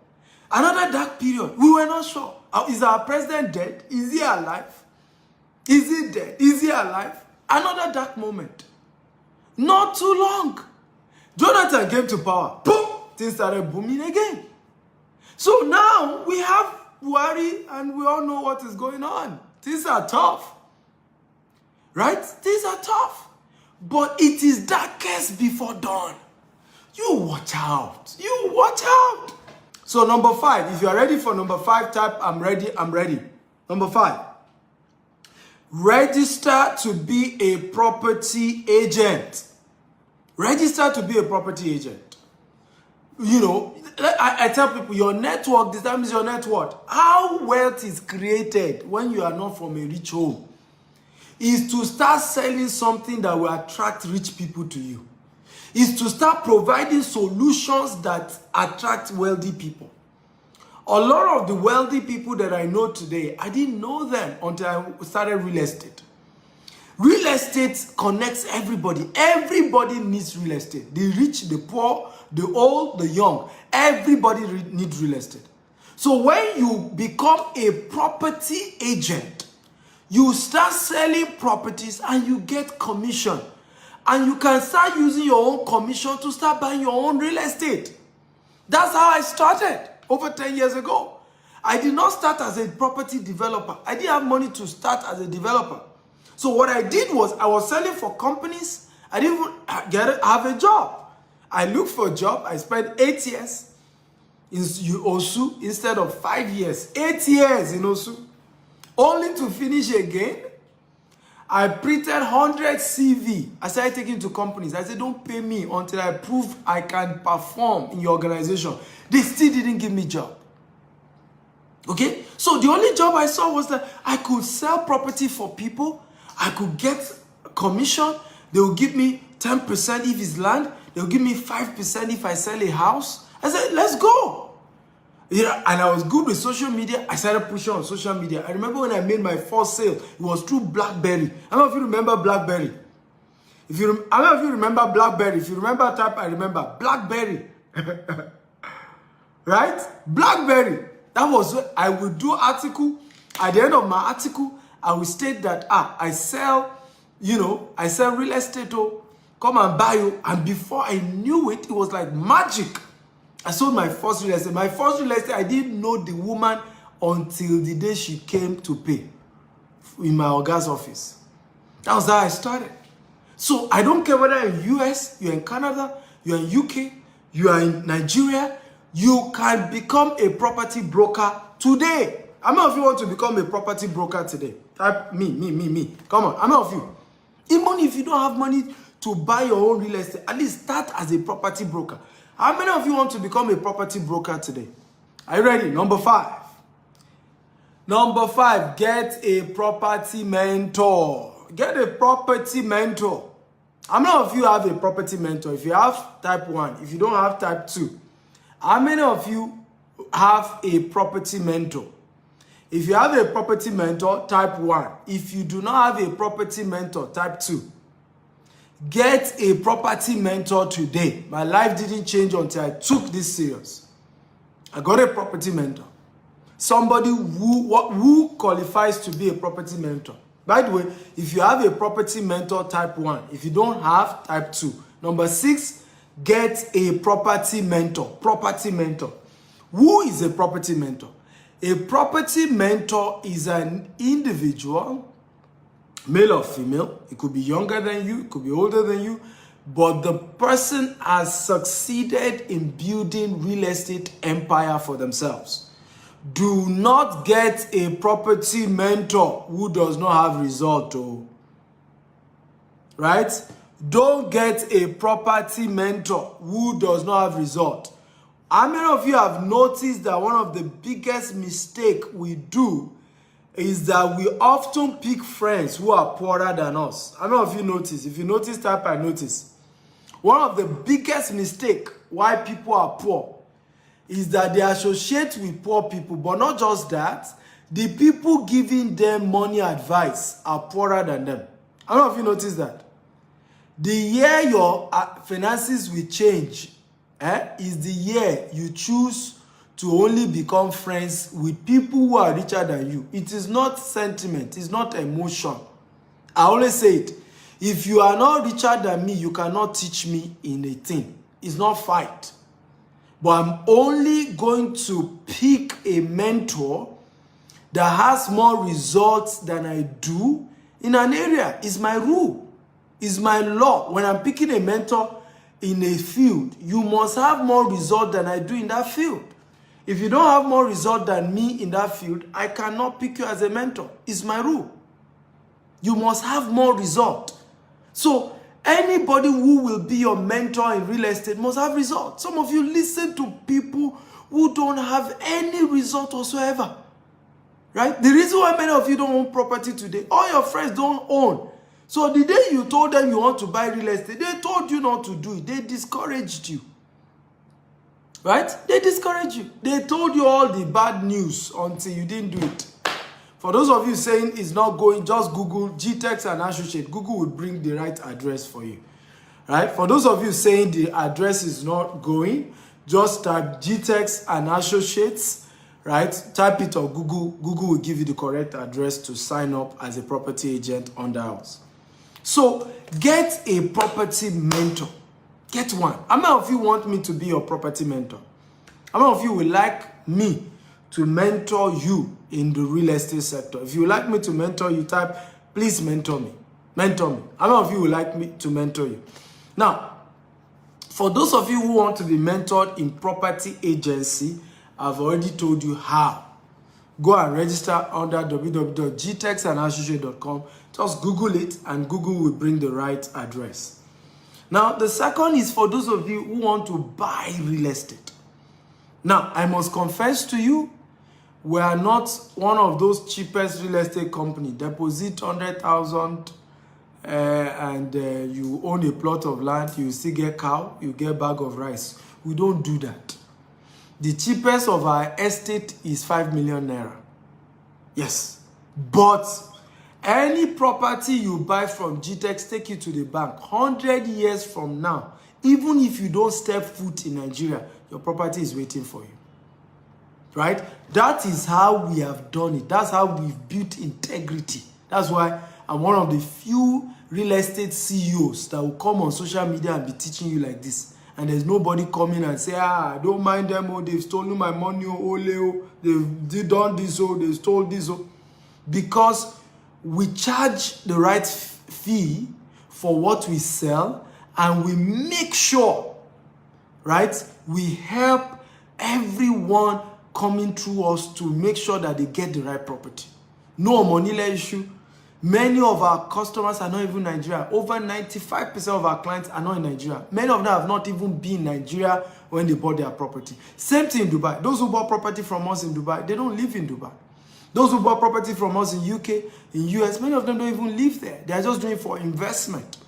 another dark period. We were not sure. Is our president dead? Is he alive? Is he dead? Is he alive? Another dark moment. Not too long. Jonathan came to power. Boom! Things started booming again. So now we have Buhari and we all know what is going on. Things are tough. Right? Things are tough. But it is darkest before dawn. You watch out. You watch out. So number 5. If you are ready for number 5, type I'm ready, I'm ready. Number 5. Register to be a property agent. Register to be a property agent. You know, I tell people your network determines your net worth. How wealth is created when you are not from a rich home is to start selling something that will attract rich people to you. Is to start providing solutions that attract wealthy people. A lot of the wealthy people that I know today, I didn't know them until I started real estate. Real estate connects everybody. Everybody needs real estate. The rich, the poor, the old, the young. Everybody needs real estate. So when you become a property agent, you start selling properties and you get commission. And you can start using your own commission to start buying your own real estate. That's how I started over 10 years ago. I did not start as a property developer. I didn't have money to start as a developer. So what I did was I was selling for companies. I didn't even have a job. I looked for a job. I spent 8 years in Osu instead of 5 years. 8 years in Osu. Only to finish again. I printed 100 CV. I started taking to companies. I said, don't pay me until I prove I can perform in your organization. They still didn't give me a job. Okay? So the only job I saw was that I could sell property for people. I could get commission. They will give me 10% if it's land. They will give me 5% if I sell a house. I said, let's go. Yeah, and I was good with social media. I started pushing on social media. I remember when I made my first sale, it was through BlackBerry. How many of you remember BlackBerry? How many of you remember BlackBerry? If you remember type, I remember BlackBerry. Right? BlackBerry. That was what I would do article. At the end of my article, I would state that I sell, I sell real estate. Oh, come and buy you. And before I knew it, it was like magic. I sold my first real estate. My first real estate, I didn't know the woman until the day she came to pay in my Oga's office. That was how I started. So I don't care whether you're in US, you're in Canada, you're in UK, you are in Nigeria, you can become a property broker today. How many of you want to become a property broker today? Type me. Come on, how many of you? Even if you don't have money to buy your own real estate, at least start as a property broker. How many of you want to become a property broker today? Are you ready? Number 5. Number 5, get a property mentor. Get a property mentor. How many of you have a property mentor? If you have, type 1. If you don't have, type 2. How many of you have a property mentor? If you have a property mentor, type 1. If you do not have a property mentor, type 2. Get a property mentor today. My life didn't change until I took this serious. I got a property mentor. Somebody who qualifies to be a property mentor. By the way, if you have a property mentor, type 1. If you don't have, type 2. Number 6, get a property mentor. Property mentor. Who is a property mentor? A property mentor is an individual, male or female. It could be younger than you, it could be older than you, but the person has succeeded in building real estate empire for themselves. Do not get a property mentor who does not have result. Right? Don't get a property mentor who does not have result. How many of you have noticed that one of the biggest mistakes we do is that we often pick friends who are poorer than us? How many of you notice? If you notice, type I notice. One of the biggest mistakes why people are poor is that they associate with poor people, but not just that, the people giving them money advice are poorer than them. How many of you notice that? The year your finances will change is the year you choose to only become friends with people who are richer than you. It is not sentiment, it's not emotion. I always say it. If you are not richer than me, you cannot teach me in a thing. It's not fight. But I'm only going to pick a mentor that has more results than I do in an area. It's my rule. It's my law. When I'm picking a mentor in a field, you must have more result than I do in that field. If you don't have more result than me in that field, I cannot pick you as a mentor. It's my rule. You must have more result. So anybody who will be your mentor in real estate must have results. Some of you listen to people who don't have any result whatsoever. Right? The reason why many of you don't own property today, all your friends don't own. So the day you told them you want to buy real estate, they told you not to do it. They discouraged you. Right? They discouraged you. They told you all the bad news until you didn't do it. For those of you saying it's not going, just Google GTEX and Associate. Google will bring the right address for you. Right? For those of you saying the address is not going, just type GTEX and Associates. Right? Type it on Google. Google will give you the correct address to sign up as a property agent on the house. So get a property mentor. Get one. How many of you want me to be your property mentor? How many of you would like me to mentor you in the real estate sector? If you would like me to mentor you, type, please mentor me. Mentor me. How many of you would like me to mentor you? Now, for those of you who want to be mentored in property agency, I've already told you how. Go and register under www.gtexandassociate.com. Just Google it and Google will bring the right address. Now, the second is for those of you who want to buy real estate. Now, I must confess to you, we are not one of those cheapest real estate company. Deposit 100,000 and you own a plot of land, you still get cow, you get bag of rice. We don't do that. The cheapest of our estate is 5 million naira. Yes. But any property you buy from GTEX, take it to the bank. 100 years from now, even if you don't step foot in Nigeria, your property is waiting for you. Right? That is how we have done it. That's how we've built integrity. That's why I'm one of the few real estate CEOs that will come on social media and be teaching you like this. And there's nobody coming and say, I don't mind them, oh, they've stolen my money, oh, Leo, they've done this, oh, they stole this, oh. Because we charge the right fee for what we sell, and we make sure, right, we help everyone coming through us to make sure that they get the right property. No money issue. Many of our customers are not even Nigeria. Over 95% of our clients are not in Nigeria. Many of them have not even been in Nigeria when they bought their property. Same thing in Dubai. Those who bought property from us in Dubai, they don't live in Dubai. Those who bought property from us in UK, in US, many of them don't even live there. They are just doing it for investment,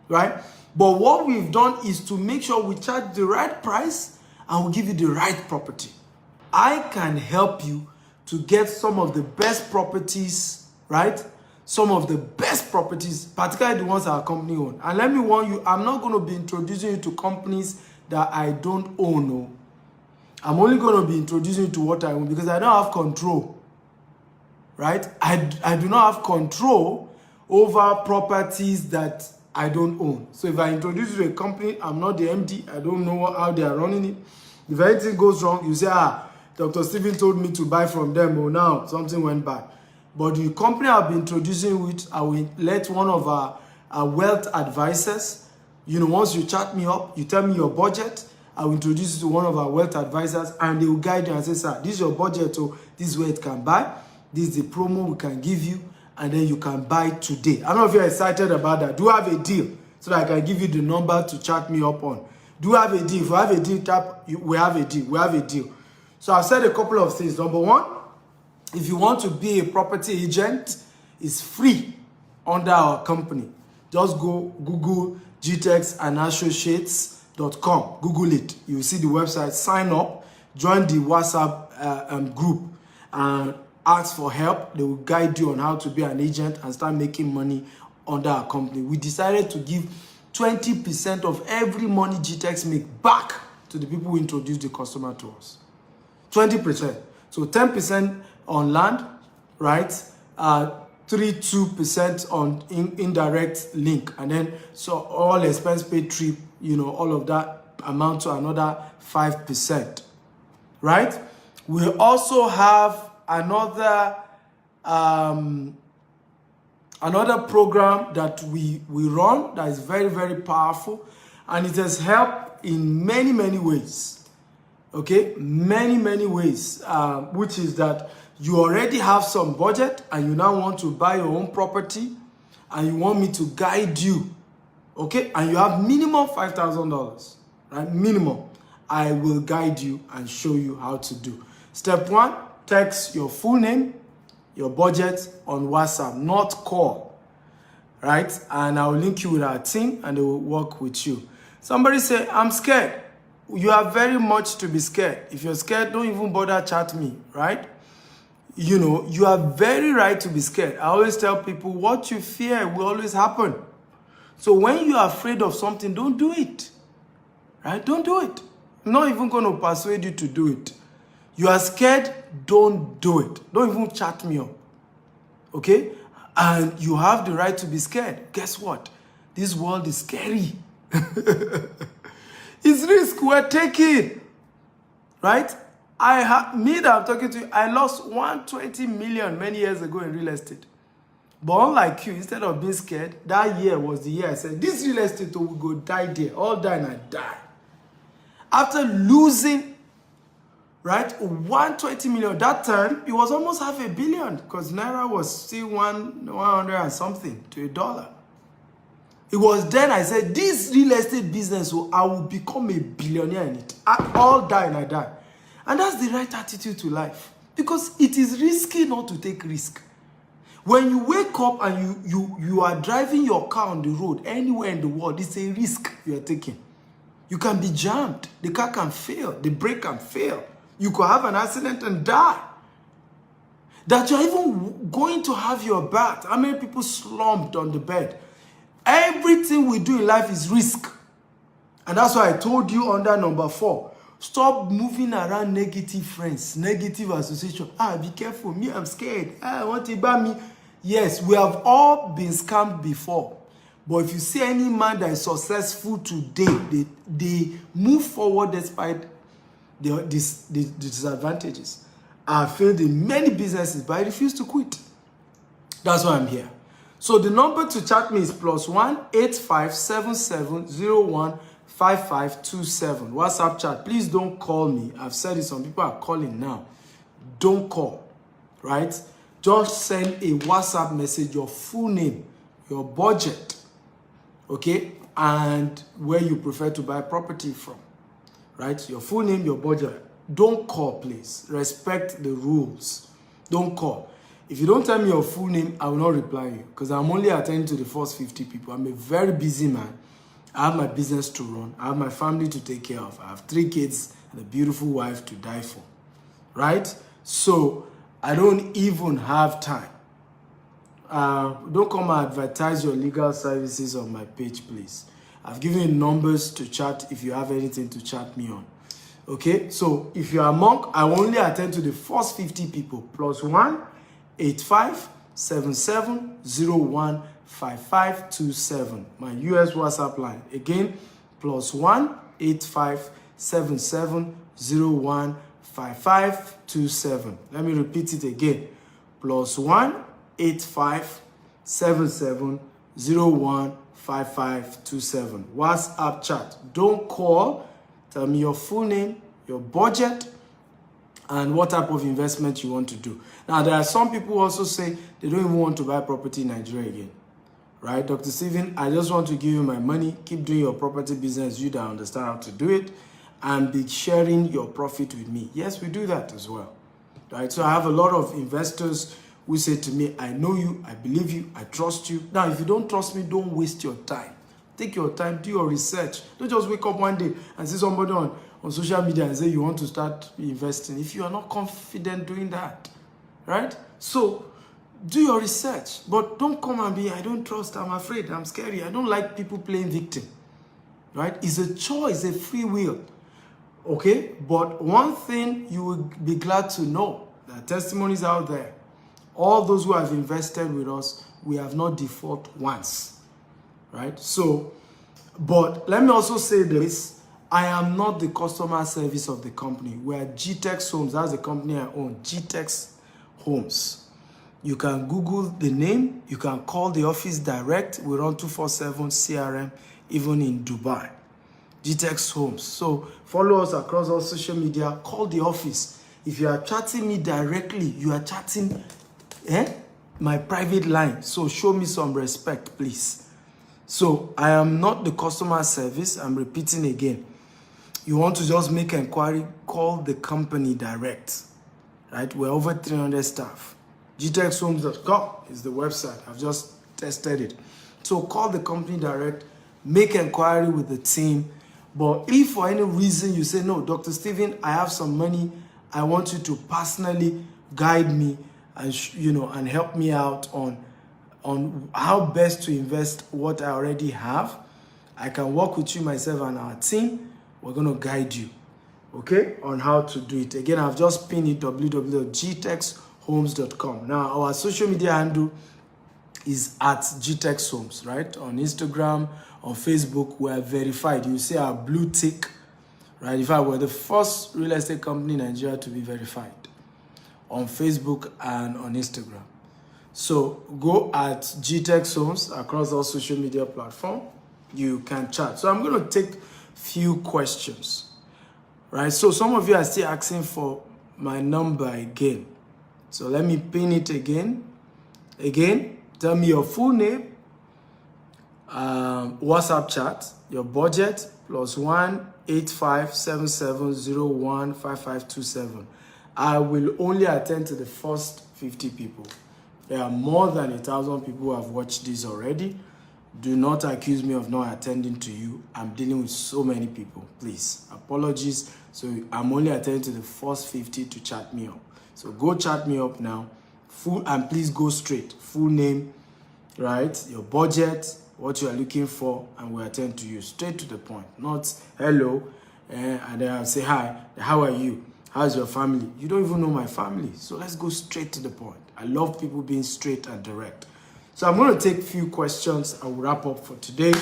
right? But what we've done is to make sure we charge the right price and we give you the right property. I can help you to get some of the best properties, right? Some of the best properties, particularly the ones our company own. And let me warn you, I'm not going to be introducing you to companies that I don't own. No. I'm only going to be introducing you to what I own because I don't have control. Right? I do not have control over properties that I don't own. So if I introduce you to a company, I'm not the MD. I don't know how they are running it. If anything goes wrong, you say, Dr. Stephen told me to buy from them, but now something went bad. But the company I'll be introducing with, I will let one of our wealth advisors, once you chat me up, you tell me your budget, I will introduce you to one of our wealth advisors, and they will guide you and say, sir, this is your budget, so this is where it can buy, this is the promo we can give you, and then you can buy today. I don't know if you're excited about that. Do you have a deal so that I can give you the number to chat me up on? Do you have a deal? If you have a deal, we have a deal. We have a deal. So I've said a couple of things. Number one, if you want to be a property agent, it's free under our company. Just go Google GTEX and Associates.com. Google it. You'll see the website. Sign up. Join the WhatsApp group and ask for help. They will guide you on how to be an agent and start making money under our company. We decided to give 20% of every money GTEX make back to the people who introduce the customer to us. 20%. So 10% on land, right? 32% on indirect link. And then, so all expense paid trip, all of that amount to another 5%, right? We also have another program that we run that is very, very powerful, and it has helped in many, many ways. Okay, many ways, which is that you already have some budget and you now want to buy your own property and you want me to guide you, okay, and you have minimum $5,000, right? Minimum. I will guide you and show you how to do. Step one, text your full name, your budget on WhatsApp, not call, right? And I'll link you with our team and they will work with you. Somebody say, I'm scared. You are very much to be scared. If you're scared, don't even bother chat me, right? You are very right to be scared. I always tell people what you fear will always happen. So when you are afraid of something, don't do it, right? Don't do it. I'm not even going to persuade you to do it. You are scared, don't do it. Don't even chat me up, okay? And you have the right to be scared. Guess what? This world is scary. It's risk we're taking, right? Me that I'm talking to you, I lost 120 million many years ago in real estate. But unlike you, instead of being scared, that year was the year I said, this real estate will go die there. All die and I die. After losing, right, 120 million, that time, it was almost $500 million because Naira was still 100 and something to $1. It was then I said, this real estate business, I will become a billionaire in it. I all die and I die. And that's the right attitude to life. Because it is risky not to take risk. When you wake up and you are driving your car on the road anywhere in the world, it's a risk you are taking. You can be jammed. The car can fail. The brake can fail. You could have an accident and die. That you're even going to have your bath. How many people slumped on the bed? Everything we do in life is risk. And that's why I told you under number 4, stop moving around negative friends, negative association. Be careful. Me, I'm scared. I want to buy me. Yes, we have all been scammed before. But if you see any man that is successful today, they move forward despite the disadvantages. I failed in many businesses, but I refuse to quit. That's why I'm here. So the number to chat me is +1 857701 5527. WhatsApp chat. Please don't call me. I've said it. Some people are calling now. Don't call, right? Just send a WhatsApp message, your full name, your budget, okay, and where you prefer to buy property from, right? Your full name, your budget. Don't call, please. Respect the rules. Don't call. If you don't tell me your full name, I will not reply you because I'm only attending to the first 50 people. I'm a very busy man. I have my business to run. I have my family to take care of. I have 3 kids and a beautiful wife to die for, right? So I don't even have time. Don't come and advertise your legal services on my page, please. I've given you numbers to chat if you have anything to chat me on. Okay, so if you're a monk, I will only attend to the first 50 people. +1 857701 5527. My US WhatsApp line. Again, +1 857701 5527. Let me repeat it again. +1 8577015527. WhatsApp chat. Don't call. Tell me your full name, your budget, and what type of investment you want to do. Now, there are some people who also say they don't even want to buy property in Nigeria again. Right? Dr. Stephen, I just want to give you my money. Keep doing your property business. You don't understand how to do it. And be sharing your profit with me. Yes, we do that as well. Right? So I have a lot of investors who say to me, I know you, I believe you, I trust you. Now, if you don't trust me, don't waste your time. Take your time, do your research. Don't just wake up one day and see somebody on social media and say you want to start investing if you are not confident doing that. Right? So do your research, but don't come and be, I don't trust, I'm afraid, I'm scary. I don't like people playing victim. Right? It's a choice, a free will. Okay? But one thing you will be glad to know, there are testimonies out there. All those who have invested with us, we have not default once. Right? So, but let me also say this. I am not the customer service of the company. We are GTEX Homes. That's the company I own. GTEX Homes. You can Google the name. You can call the office direct. We run 24/7 CRM, even in Dubai. GTEX Homes. So follow us across all social media. Call the office. If you are chatting me directly, you are chatting my private line. So show me some respect, please. So I am not the customer service. I'm repeating again. You want to just make inquiry, call the company direct. Right? We're over 300 staff. GTEXHomes.com is the website. I've just tested it. So call the company direct, make inquiry with the team. But if for any reason you say, no, Dr. Stephen, I have some money, I want you to personally guide me and and help me out on how best to invest what I already have, I can work with you, myself, and our team. We're going to guide you, okay, on how to do it. Again, I've just pinned it, www.gtexhomes.com. Now, our social media handle is at GTEX Homes, right? On Instagram, on Facebook, we're verified. You see our blue tick, right? In fact, we're the first real estate company in Nigeria to be verified on Facebook and on Instagram. So go at GTEX Homes across all social media platforms. You can chat. So I'm going to take few questions, right? So some of you are still asking for my number again. So let me pin it again. Again, tell me your full name, WhatsApp chat, your budget, +1 8577015527. I will only attend to the first 50 people. There are more than 1,000 people who have watched this already. Do not accuse me of not attending to you. I'm dealing with so many people. Please, apologies. So I'm only attending to the first 50 to chat me up. So go chat me up now. And please go straight. Full name, right? Your budget, what you are looking for, and we'll attend to you. Straight to the point. Not hello, and then I'll say hi. How are you? How's your family? You don't even know my family. So let's go straight to the point. I love people being straight and direct. So I'm going to take a few questions. I will wrap up for today.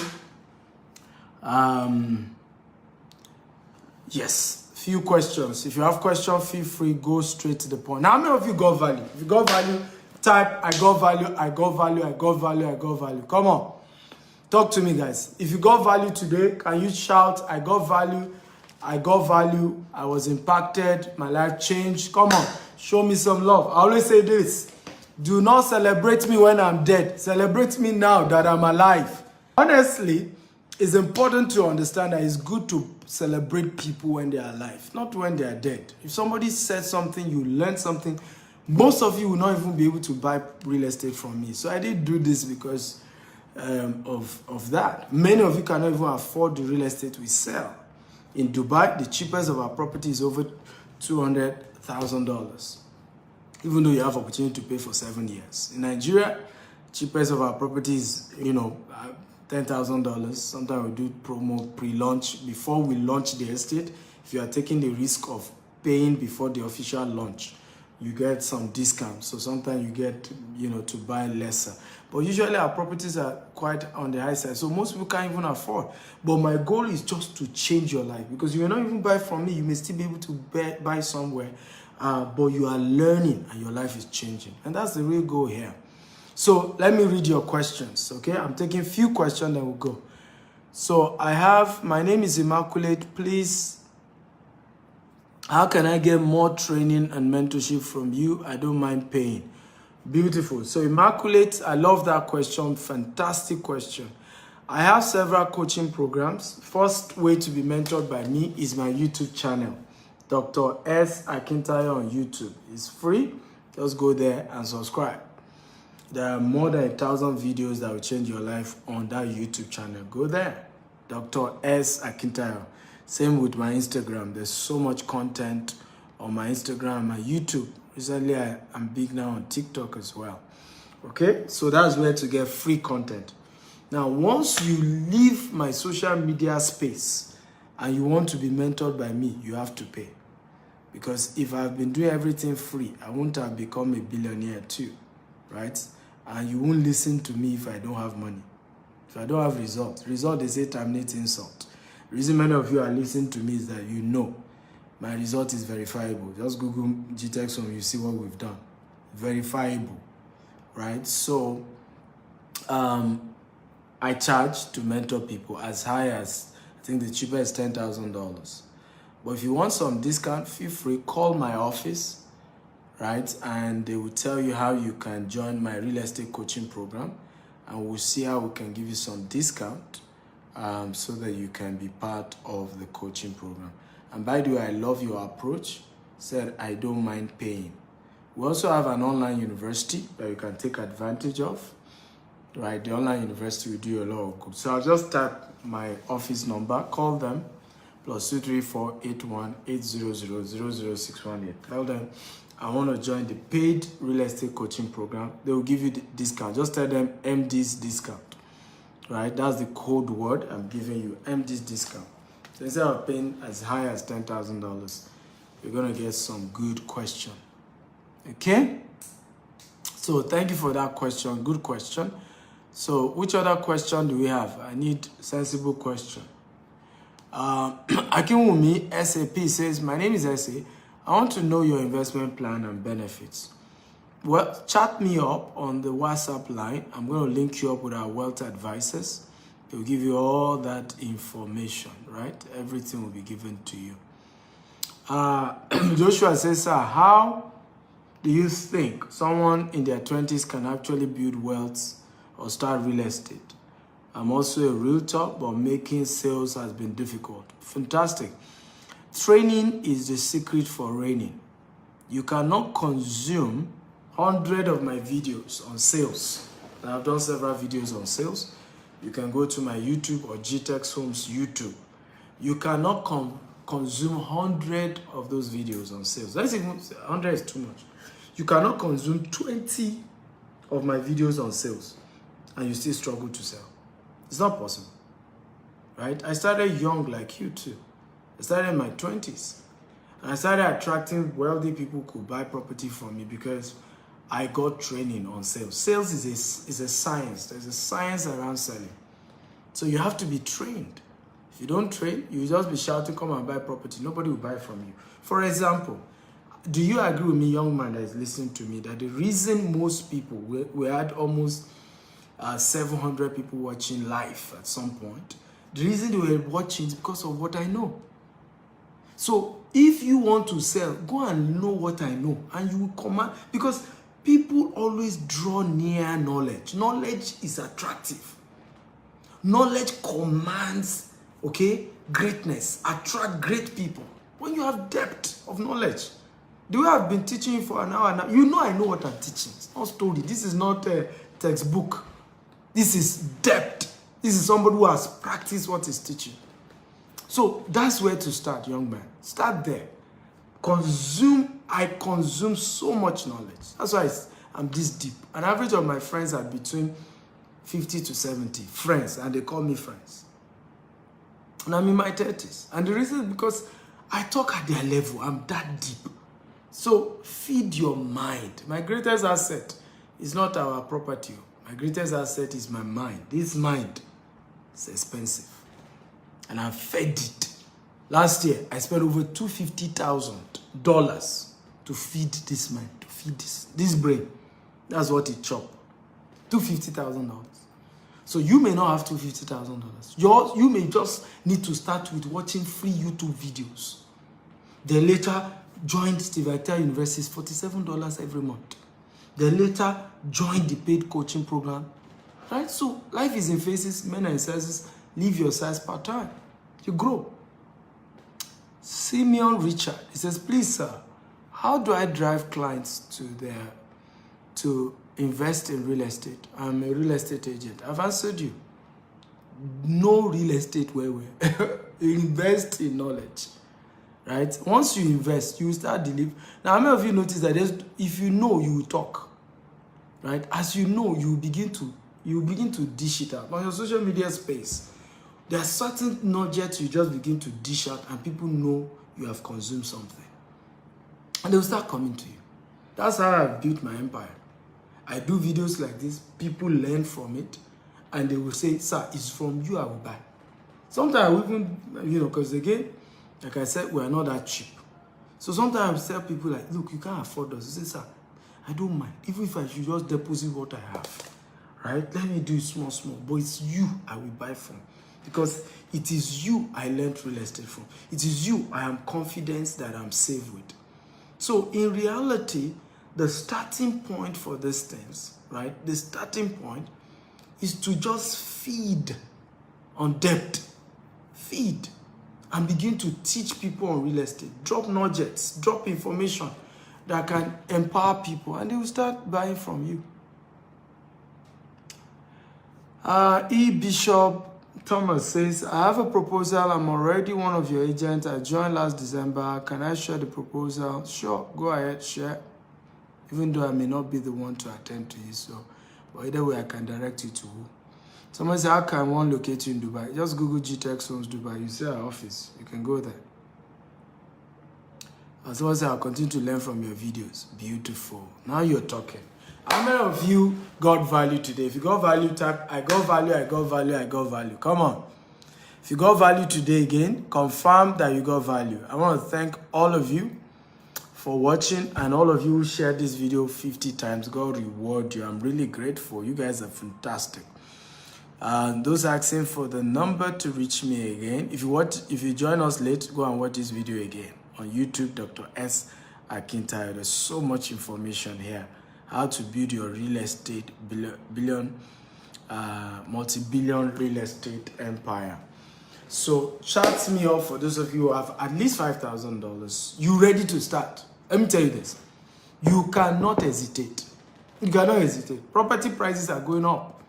Yes, few questions. If you have questions, feel free, go straight to the point. Now, how many of you got value? If you got value, type, I got value, I got value, I got value, I got value. Come on. Talk to me, guys. If you got value today, can you shout, I got value, I got value, I was impacted, my life changed. Come on, show me some love. I always say this. Do not celebrate me when I'm dead. Celebrate me now that I'm alive. Honestly, it's important to understand that it's good to celebrate people when they are alive, not when they are dead. If somebody said something, you learned something, most of you will not even be able to buy real estate from me. So I did do this because of that. Many of you cannot even afford the real estate we sell. In Dubai, the cheapest of our property is over $200,000. Even though you have opportunity to pay for 7 years. In Nigeria, cheapest of our property is, $10,000. Sometimes we do promo pre-launch before we launch the estate. If you are taking the risk of paying before the official launch, you get some discounts. So sometimes you get, to buy lesser. But usually our properties are quite on the high side. So most people can't even afford. But my goal is just to change your life. Because you may not even buy from me. You may still be able to buy somewhere. But you are learning and your life is changing. And that's the real goal here. So let me read your questions, okay? I'm taking a few questions, then we'll go. So my name is Immaculate. Please, how can I get more training and mentorship from you? I don't mind paying. Beautiful. So Immaculate, I love that question. Fantastic question. I have several coaching programs. First way to be mentored by me is my YouTube channel, Dr. S. Akintayo on YouTube. It's free. Just go there and subscribe. There are more than 1,000 videos that will change your life on that YouTube channel. Go there, Dr. S. Akintayo. Same with my Instagram. There's so much content on my Instagram, my YouTube. Recently, I'm big now on TikTok as well. Okay, so that's where to get free content. Now, once you leave my social media space and you want to be mentored by me, you have to pay. Because if I've been doing everything free, I wouldn't have become a billionaire too, right? And you won't listen to me if I don't have money. If I don't have results. Result, they say terminate insult. The reason many of you are listening to me is that you know my result is verifiable. Just Google GTEx Home, you see what we've done. Verifiable, right? So, I charge to mentor people as high as, I think the cheapest is $10,000. But if you want some discount, feel free, call my office, right? And they will tell you how you can join my real estate coaching program. And we'll see how we can give you some discount so that you can be part of the coaching program. And by the way, I love your approach. Said, I don't mind paying. We also have an online university that you can take advantage of. Right, the online university will do a lot of good. So I'll just type my office number, call them, +234 81 800 00618. Tell them I want to join the paid real estate coaching program. They will give you the discount. Just tell them MD's discount. Right, that's the code word I'm giving you, MD's discount. So instead of paying as high as $10,000, you're going to get some good question. Okay? So thank you for that question. Good question. So which other question do we have? I need sensible question. Akinwumi SAP says, my name is SA. I want to know your investment plan and benefits. Well, chat me up on the WhatsApp line. I'm going to link you up with our wealth advisors. They'll give you all that information, right? Everything will be given to you. Joshua says, sir, how do you think someone in their 20s can actually build wealth or start real estate? I'm also a realtor, but making sales has been difficult. Fantastic. Training is the secret for reigning. You cannot consume 100 of my videos on sales. And I've done several videos on sales. You can go to my YouTube or GTEx Homes YouTube. You cannot consume 100 of those videos on sales. Let's say 100 is too much. You cannot consume 20 of my videos on sales and you still struggle to sell. It's not possible, right? I started young like you too. I started in my 20s. And I started attracting wealthy people who could buy property from me because I got training on sales. Sales is a science. There's a science around selling. So you have to be trained. If you don't train, you just be shouting, come and buy property. Nobody will buy from you. For example, do you agree with me, young man that is listening to me, that the reason most people, we had almost 700 people watching live at some point, the reason they were watching is because of what I know. So if you want to sell, go and know what I know, and you will command, because people always draw near knowledge. Knowledge is attractive. Knowledge commands, okay, greatness, attract great people. When you have depth of knowledge, the way I've been teaching you for an hour now, you know I know what I'm teaching. It's not story. This is not a textbook. This is depth. This is somebody who has practiced what he's teaching. So that's where to start, young man. Start there. I consume so much knowledge. That's why I'm this deep. An average of my friends are between 50 to 70 friends, and they call me friends. And I'm in my 30s. And the reason is because I talk at their level. I'm that deep. So feed your mind. My greatest asset is not our property. My greatest asset is my mind. This mind is expensive. And I fed it. Last year, I spent over $250,000 to feed this mind, to feed this brain. That's what it chopped. $250,000. So you may not have $250,000. You may just need to start with watching free YouTube videos. Then later join Steve Aita University's $47 every month. Then later join the paid coaching program. Right? So life is in phases, men and sizes. Leave your size part-time. You grow. Simeon Richard, he says, please, sir, how do I drive clients to invest in real estate? I'm a real estate agent. I've answered you. No real estate where invest in knowledge. Right? Once you invest, you start delivering. Now, how many of you notice that if you know, you will talk. Right? As you know, you begin to dish it out. On your social media space, there are certain nuggets you just begin to dish out and people know you have consumed something. And they will start coming to you. That's how I've built my empire. I do videos like this, people learn from it, and they will say, sir, it's from you I will buy. Sometimes I even, because again, like I said, we are not that cheap. So sometimes I tell people like, look, you can't afford us. You say, sir, I don't mind. Even if I should just deposit what I have, right? Let me do it small, but it's you I will buy from. Because it is you I learned real estate from. It is you I am confident that I'm safe with. So in reality, the starting point for these things, right? The starting point is to just feed on debt. Feed. And begin to teach people on real estate. Drop nuggets, drop information that can empower people, and they will start buying from you. Bishop Thomas says, I have a proposal. I'm already one of your agents. I joined last December. Can I share the proposal? Sure, go ahead, share. Even though I may not be the one to attend to it, so, but either way, I can direct you to who. Someone said, how can one locate you in Dubai? Just Google GTX Homes Dubai. You see our office. You can go there. And someone said, I'll continue to learn from your videos. Beautiful. Now you're talking. How many of you got value today? If you got value, type, I got value, I got value, I got value. Come on. If you got value today again, confirm that you got value. I want to thank all of you for watching, and all of you who shared this video 50 times. God reward you. I'm really grateful. You guys are fantastic. Those asking for the number to reach me again. If you join us late, go and watch this video again on YouTube, Dr. S. Akintayo. There's so much information here. How to build your real estate multi-billion real estate empire. So chat me up for those of you who have at least $5,000. You ready to start? Let me tell you this. You cannot hesitate. You cannot hesitate. Property prices are going up.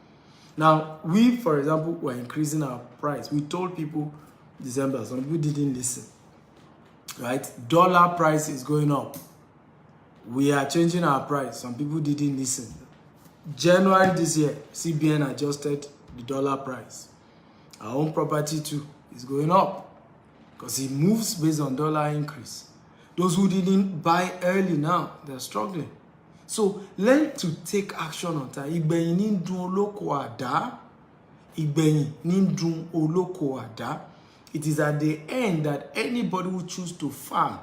Now, we, for example, were increasing our price. We told people December, some people didn't listen. Right? Dollar price is going up. We are changing our price. Some people didn't listen. January this year, CBN adjusted the dollar price. Our own property too is going up because it moves based on dollar increase. Those who didn't buy early now, they're struggling. So learn to take action on time. Ìgbẹ̀yìn ní dùn olóko àdá. Ìgbẹ̀yìn ní dùn olóko àdá. It is at the end that anybody who chooses to farm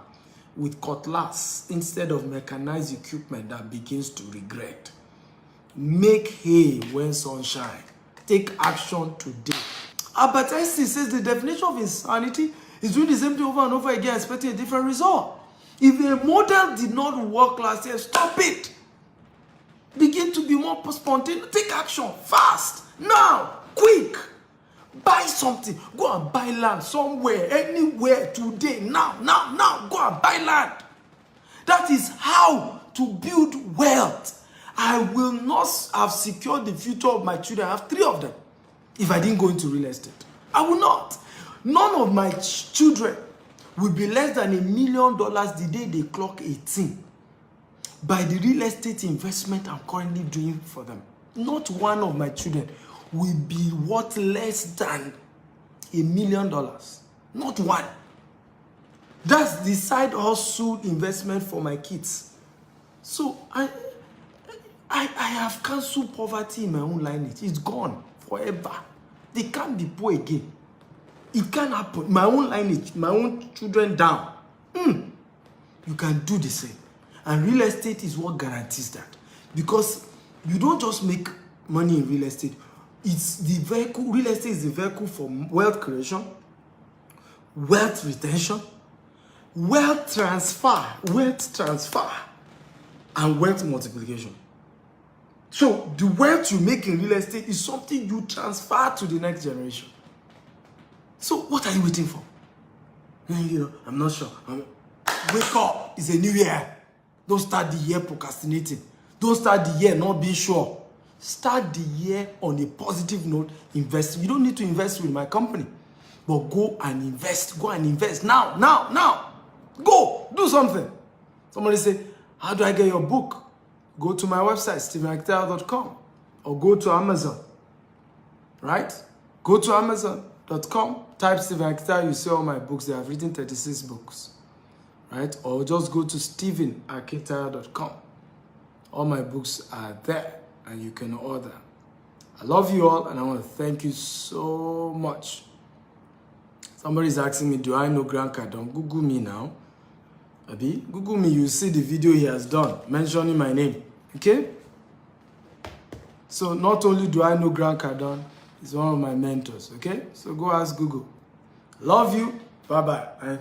with cutlass instead of mechanized equipment that begins to regret. Make hay when sun shines. Take action today. Albert Einstein says the definition of insanity is doing the same thing over and over again, expecting a different result. If a model did not work last year, stop it. Begin to be more spontaneous. Take action fast, now, quick. Buy something. Go and buy land somewhere, anywhere, today, now. Go and buy land. That is how to build wealth. I will not have secured the future of my children. I have 3 of them. If I didn't go into real estate, I will not. None of my children will be less than $1 million the day they clock 18 by the real estate investment I'm currently doing for them. Not one of my children will be worth less than $1 million. Not one. That's the side hustle investment for my kids. So I have cancelled poverty in my own lineage. It's gone forever. They can't be poor again. It can't happen. My own lineage, my own children down. You can do the same. And real estate is what guarantees that. Because you don't just make money in real estate. It's the vehicle. Real estate is the vehicle for wealth creation, wealth retention, wealth transfer, and wealth multiplication. So the wealth you make in real estate is something you transfer to the next generation. So what are you waiting for? I'm not sure. Wake up. It's a new year. Don't start the year procrastinating. Don't start the year not being sure. Start the year on a positive note. Invest. You don't need to invest with my company. But go and invest. Go and invest now. Go. Do something. Somebody say, how do I get your book? Go to my website, stephenactel.com. Or go to Amazon. Right? Go to Amazon.com. Type Stephen Actel. You see all my books. They have written 36 books. Right? Or just go to stephenactel.com. All my books are there. And you can order. I love you all. And I want to thank you so much. Somebody's asking me, do I know Grant Cardone? Google me now. Abi, Google me, you see the video he has done, mentioning my name. Okay? So not only do I know Grant Cardone, he's one of my mentors. Okay? So go ask Google. Love you. Bye-bye.